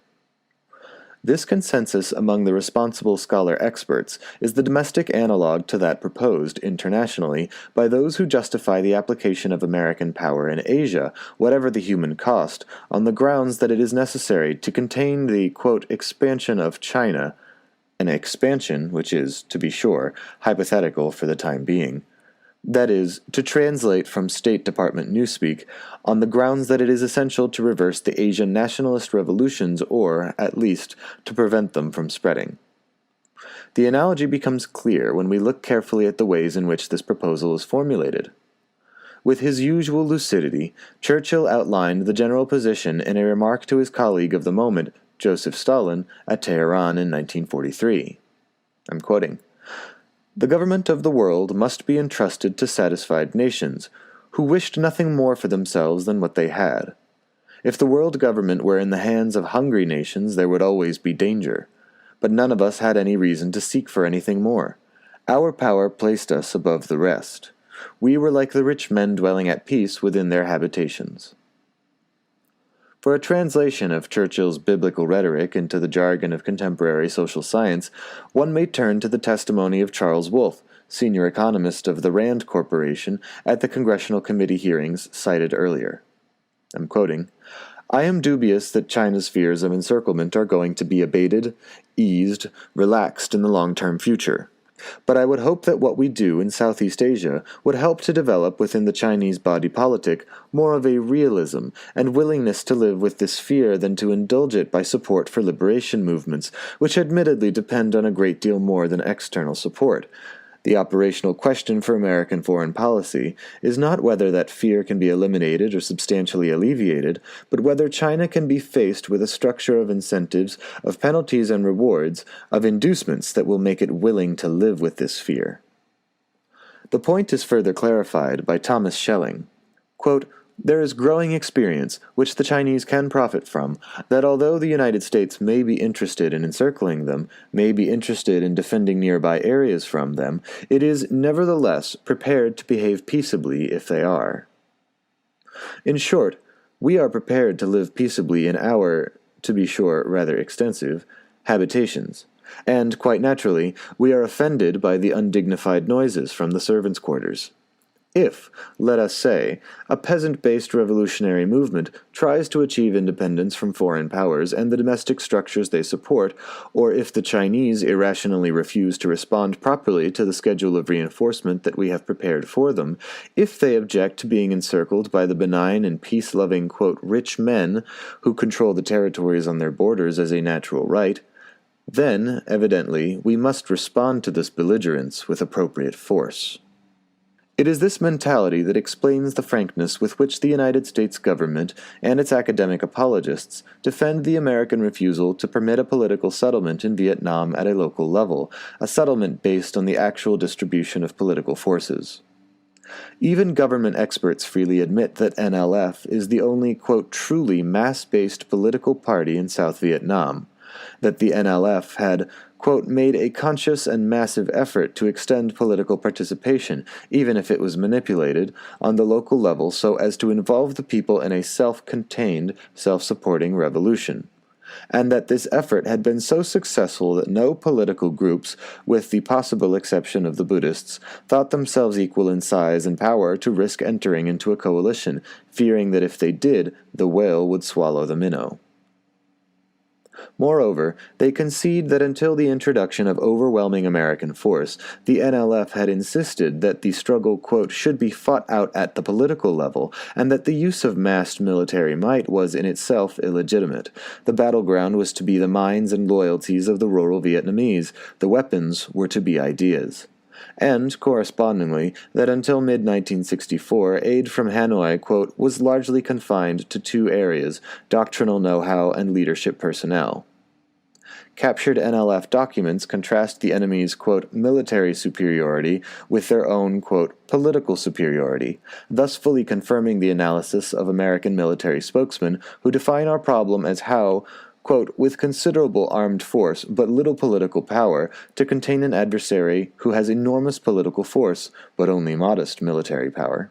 S1: This consensus among the responsible scholar experts is the domestic analog to that proposed internationally by those who justify the application of American power in Asia, whatever the human cost, on the grounds that it is necessary to contain the, quote, expansion of China, an expansion which is, to be sure, hypothetical for the time being. That is, to translate from State Department newspeak, on the grounds that it is essential to reverse the Asian nationalist revolutions or, at least, to prevent them from spreading. The analogy becomes clear when we look carefully at the ways in which this proposal is formulated. With his usual lucidity, Churchill outlined the general position in a remark to his colleague of the moment, Joseph Stalin, at Tehran in 1943. I'm quoting, "The government of the world must be entrusted to satisfied nations, who wished nothing more for themselves than what they had. If the world government were in the hands of hungry nations, there would always be danger. But none of us had any reason to seek for anything more. Our power placed us above the rest. We were like the rich men dwelling at peace within their habitations." For a translation of Churchill's biblical rhetoric into the jargon of contemporary social science, one may turn to the testimony of Charles Wolfe, senior economist of the Rand Corporation, at the Congressional Committee hearings cited earlier. I'm quoting, "I am dubious that China's fears of encirclement are going to be abated, eased, relaxed in the long-term future. But I would hope that what we do in Southeast Asia would help to develop within the Chinese body politic more of a realism and willingness to live with this fear than to indulge it by support for liberation movements, which admittedly depend on a great deal more than external support. The operational question for American foreign policy is not whether that fear can be eliminated or substantially alleviated, but whether China can be faced with a structure of incentives, of penalties and rewards, of inducements that will make it willing to live with this fear." The point is further clarified by Thomas Schelling. Quote, "There is growing experience, which the Chinese can profit from, that although the United States may be interested in encircling them, may be interested in defending nearby areas from them, it is nevertheless prepared to behave peaceably if they are. In short, we are prepared to live peaceably in our, to be sure, rather extensive, habitations. And, quite naturally, we are offended by the undignified noises from the servants' quarters. If, let us say, a peasant-based revolutionary movement tries to achieve independence from foreign powers and the domestic structures they support, or if the Chinese irrationally refuse to respond properly to the schedule of reinforcement that we have prepared for them, if they object to being encircled by the benign and peace-loving, quote, rich men who control the territories on their borders as a natural right, then, evidently, we must respond to this belligerence with appropriate force." It is this mentality that explains the frankness with which the United States government and its academic apologists defend the American refusal to permit a political settlement in Vietnam at a local level, a settlement based on the actual distribution of political forces. Even government experts freely admit that NLF is the only, quote, truly mass-based political party in South Vietnam, that the NLF had, quote, made a conscious and massive effort to extend political participation, even if it was manipulated, on the local level so as to involve the people in a self-contained, self-supporting revolution, and that this effort had been so successful that no political groups, with the possible exception of the Buddhists, thought themselves equal in size and power to risk entering into a coalition, fearing that if they did, the whale would swallow the minnow. Moreover, they concede that until the introduction of overwhelming American force, the NLF had insisted that the struggle, quote, should be fought out at the political level, and that the use of massed military might was in itself illegitimate. The battleground was to be the minds and loyalties of the rural Vietnamese, the weapons were to be ideas. And, correspondingly, that until mid-1964, aid from Hanoi, quote, was largely confined to two areas, doctrinal know-how and leadership personnel. Captured NLF documents contrast the enemy's, quote, military superiority with their own, quote, political superiority, thus fully confirming the analysis of American military spokesmen who define our problem as how, quote, with considerable armed force but little political power, to contain an adversary who has enormous political force but only modest military power.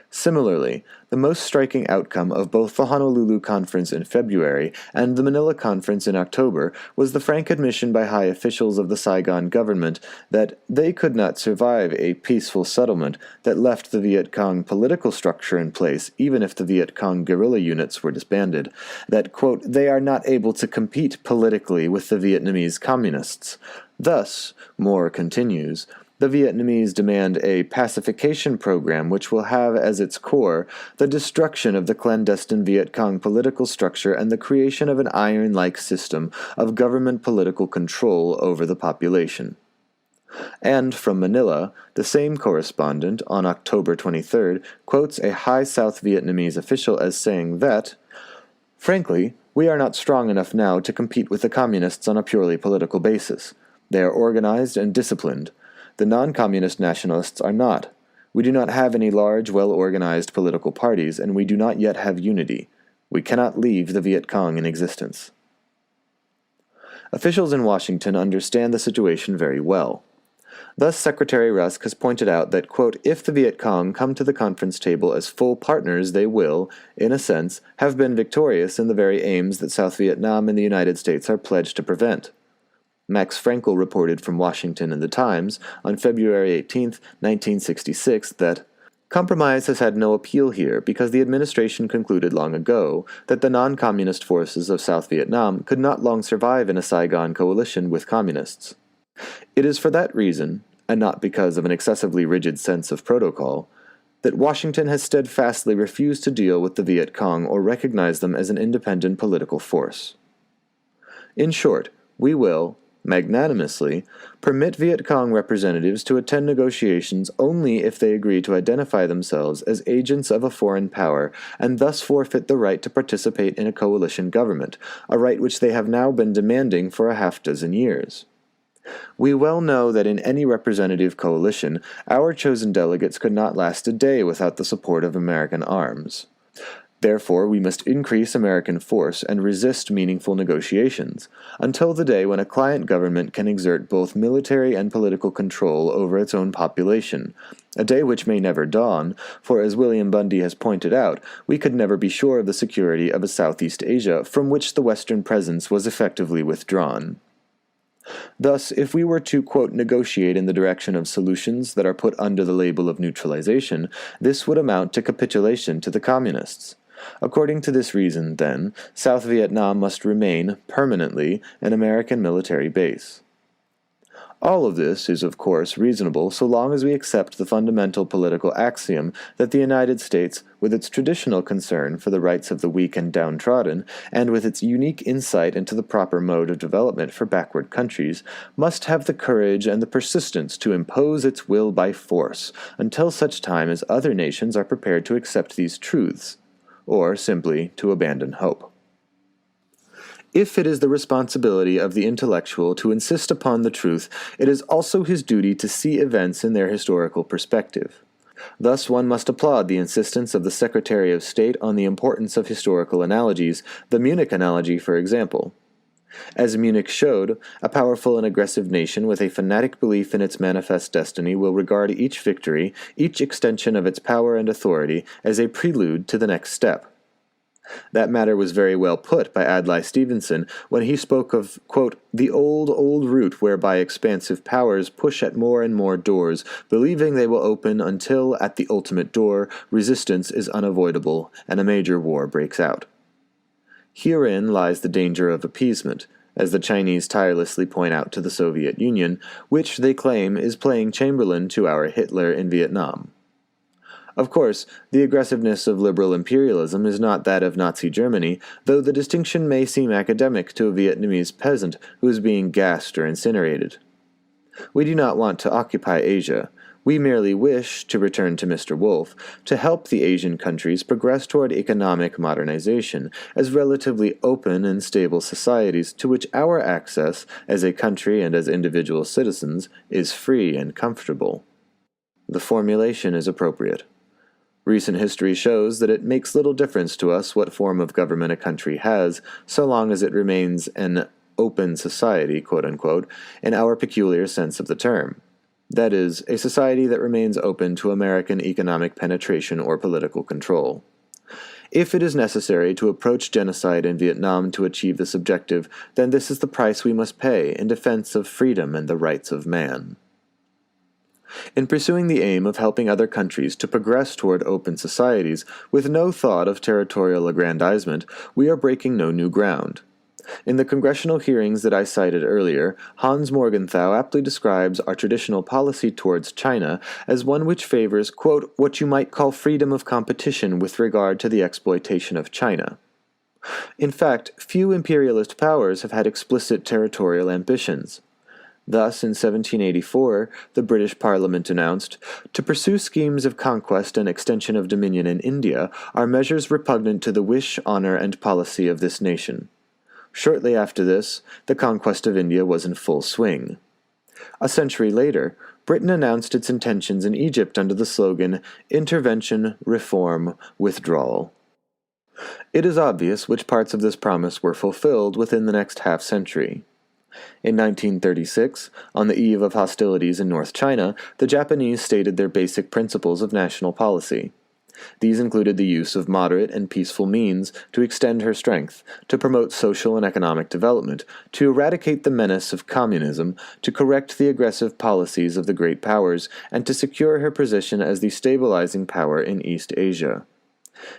S1: Similarly, the most striking outcome of both the Honolulu Conference in February and the Manila Conference in October was the frank admission by high officials of the Saigon government that they could not survive a peaceful settlement that left the Viet Cong political structure in place even if the Viet Cong guerrilla units were disbanded, that, quote, they are not able to compete politically with the Vietnamese communists. Thus, Moore continues, the Vietnamese demand a pacification program which will have as its core the destruction of the clandestine Viet Cong political structure and the creation of an iron-like system of government political control over the population. And from Manila, the same correspondent, on October 23rd, quotes a high South Vietnamese official as saying that, frankly, we are not strong enough now to compete with the communists on a purely political basis. They are organized and disciplined. The non-communist nationalists are not. We do not have any large, well-organized political parties, and we do not yet have unity. We cannot leave the Viet Cong in existence. Officials in Washington understand the situation very well. Thus, Secretary Rusk has pointed out that, quote, if the Viet Cong come to the conference table as full partners, they will, in a sense, have been victorious in the very aims that South Vietnam and the United States are pledged to prevent. Max Frankel reported from Washington in the Times on February 18, 1966, that compromise has had no appeal here because the administration concluded long ago that the non-communist forces of South Vietnam could not long survive in a Saigon coalition with communists. It is for that reason, and not because of an excessively rigid sense of protocol, that Washington has steadfastly refused to deal with the Viet Cong or recognize them as an independent political force. In short, we will, magnanimously, permit Viet Cong representatives to attend negotiations only if they agree to identify themselves as agents of a foreign power and thus forfeit the right to participate in a coalition government, a right which they have now been demanding for a half-dozen years. We well know that in any representative coalition, our chosen delegates could not last a day without the support of American arms. Therefore, we must increase American force and resist meaningful negotiations, until the day when a client government can exert both military and political control over its own population, a day which may never dawn, for as William Bundy has pointed out, we could never be sure of the security of a Southeast Asia from which the Western presence was effectively withdrawn. Thus, if we were to, quote, negotiate in the direction of solutions that are put under the label of neutralization, this would amount to capitulation to the communists. According to this reason, then, South Vietnam must remain, permanently, an American military base. All of this is, of course, reasonable so long as we accept the fundamental political axiom that the United States, with its traditional concern for the rights of the weak and downtrodden, and with its unique insight into the proper mode of development for backward countries, must have the courage and the persistence to impose its will by force, until such time as other nations are prepared to accept these truths, or simply to abandon hope. If it is the responsibility of the intellectual to insist upon the truth, it is also his duty to see events in their historical perspective. Thus one must applaud the insistence of the Secretary of State on the importance of historical analogies, the Munich analogy, for example. As Munich showed, a powerful and aggressive nation with a fanatic belief in its manifest destiny will regard each victory, each extension of its power and authority, as a prelude to the next step. That matter was very well put by Adlai Stevenson when he spoke of, quote, the old route whereby expansive powers push at more and more doors, believing they will open until, at the ultimate door, resistance is unavoidable and a major war breaks out. Herein lies the danger of appeasement, as the Chinese tirelessly point out to the Soviet Union, which they claim is playing Chamberlain to our Hitler in Vietnam. Of course, the aggressiveness of liberal imperialism is not that of Nazi Germany, though the distinction may seem academic to a Vietnamese peasant who is being gassed or incinerated. We do not want to occupy Asia. We merely wish, to return to Mr. Wolfe, to help the Asian countries progress toward economic modernization as relatively open and stable societies to which our access, as a country and as individual citizens, is free and comfortable. The formulation is appropriate. Recent history shows that it makes little difference to us what form of government a country has, so long as it remains an open society, quote-unquote, in our peculiar sense of the term. That is, a society that remains open to American economic penetration or political control. If it is necessary to approach genocide in Vietnam to achieve this objective, then this is the price we must pay in defense of freedom and the rights of man. In pursuing the aim of helping other countries to progress toward open societies, with no thought of territorial aggrandizement, we are breaking no new ground. In the congressional hearings that I cited earlier, Hans Morgenthau aptly describes our traditional policy towards China as one which favors, quote, what you might call freedom of competition with regard to the exploitation of China. In fact, few imperialist powers have had explicit territorial ambitions. Thus, in 1784, the British Parliament announced, "To pursue schemes of conquest and extension of dominion in India are measures repugnant to the wish, honor, and policy of this nation." Shortly after this, the conquest of India was in full swing. A century later, Britain announced its intentions in Egypt under the slogan, "Intervention, Reform, Withdrawal." It is obvious which parts of this promise were fulfilled within the next half-century. In 1936, on the eve of hostilities in North China, the Japanese stated their basic principles of national policy. These included the use of moderate and peaceful means to extend her strength, to promote social and economic development, to eradicate the menace of communism, to correct the aggressive policies of the great powers, and to secure her position as the stabilizing power in East Asia.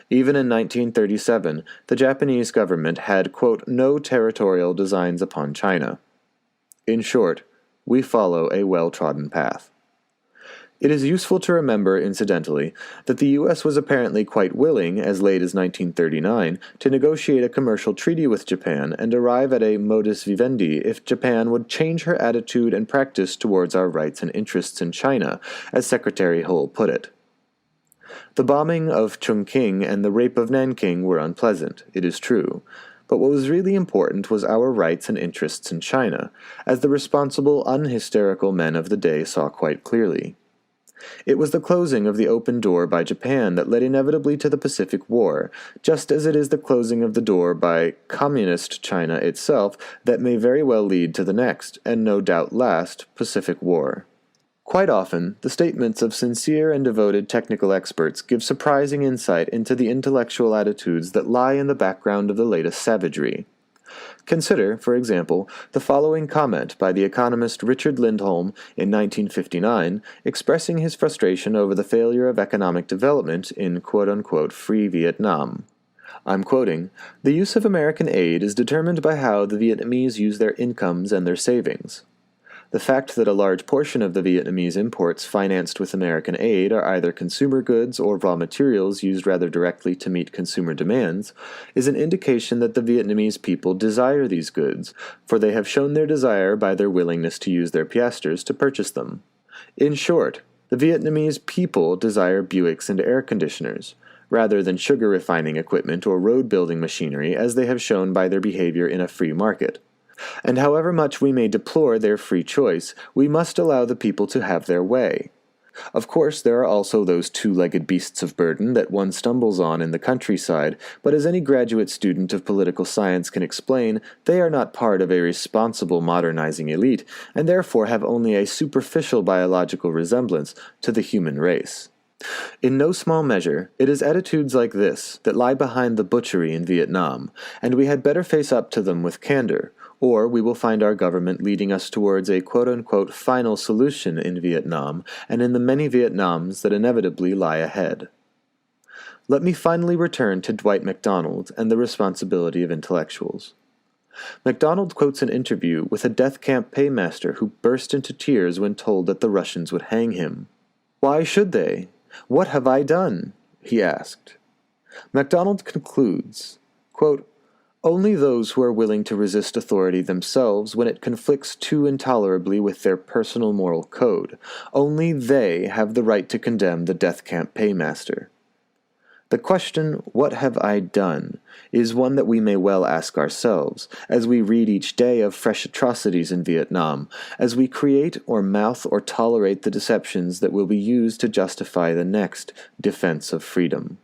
S1: Even in 1937, the Japanese government had, quote, no territorial designs upon China. In short, we follow a well-trodden path. It is useful to remember, incidentally, that the U.S. was apparently quite willing, as late as 1939, to negotiate a commercial treaty with Japan and arrive at a modus vivendi if Japan would change her attitude and practice towards our rights and interests in China, as Secretary Hull put it. The bombing of Chongqing and the rape of Nanking were unpleasant, it is true, but what was really important was our rights and interests in China, as the responsible, unhysterical men of the day saw quite clearly. It was the closing of the open door by Japan that led inevitably to the Pacific War, just as it is the closing of the door by Communist China itself that may very well lead to the next, and no doubt last, Pacific War. Quite often, the statements of sincere and devoted technical experts give surprising insight into the intellectual attitudes that lie in the background of the latest savagery. Consider, for example, the following comment by the economist Richard Lindholm in 1959, expressing his frustration over the failure of economic development in quote-unquote free Vietnam. I'm quoting, "The use of American aid is determined by how the Vietnamese use their incomes and their savings. The fact that a large portion of the Vietnamese imports financed with American aid are either consumer goods or raw materials used rather directly to meet consumer demands is an indication that the Vietnamese people desire these goods, for they have shown their desire by their willingness to use their piastres to purchase them. In short, the Vietnamese people desire Buicks and air conditioners, rather than sugar refining equipment or road building machinery, as they have shown by their behavior in a free market. And however much we may deplore their free choice, we must allow the people to have their way. Of course, there are also those two-legged beasts of burden that one stumbles on in the countryside, but as any graduate student of political science can explain, they are not part of a responsible modernizing elite, and therefore have only a superficial biological resemblance to the human race. In no small measure, it is attitudes like this that lie behind the butchery in Vietnam, and we had better face up to them with candor, or we will find our government leading us towards a quote-unquote final solution in Vietnam and in the many Vietnams that inevitably lie ahead. Let me finally return to Dwight MacDonald and the responsibility of intellectuals. MacDonald quotes an interview with a death camp paymaster who burst into tears when told that the Russians would hang him. "Why should they? What have I done?" he asked. MacDonald concludes, quote, "Only those who are willing to resist authority themselves when it conflicts too intolerably with their personal moral code, only they have the right to condemn the death camp paymaster." The question, "What have I done?" is one that we may well ask ourselves, as we read each day of fresh atrocities in Vietnam, as we create or mouth or tolerate the deceptions that will be used to justify the next defense of freedom.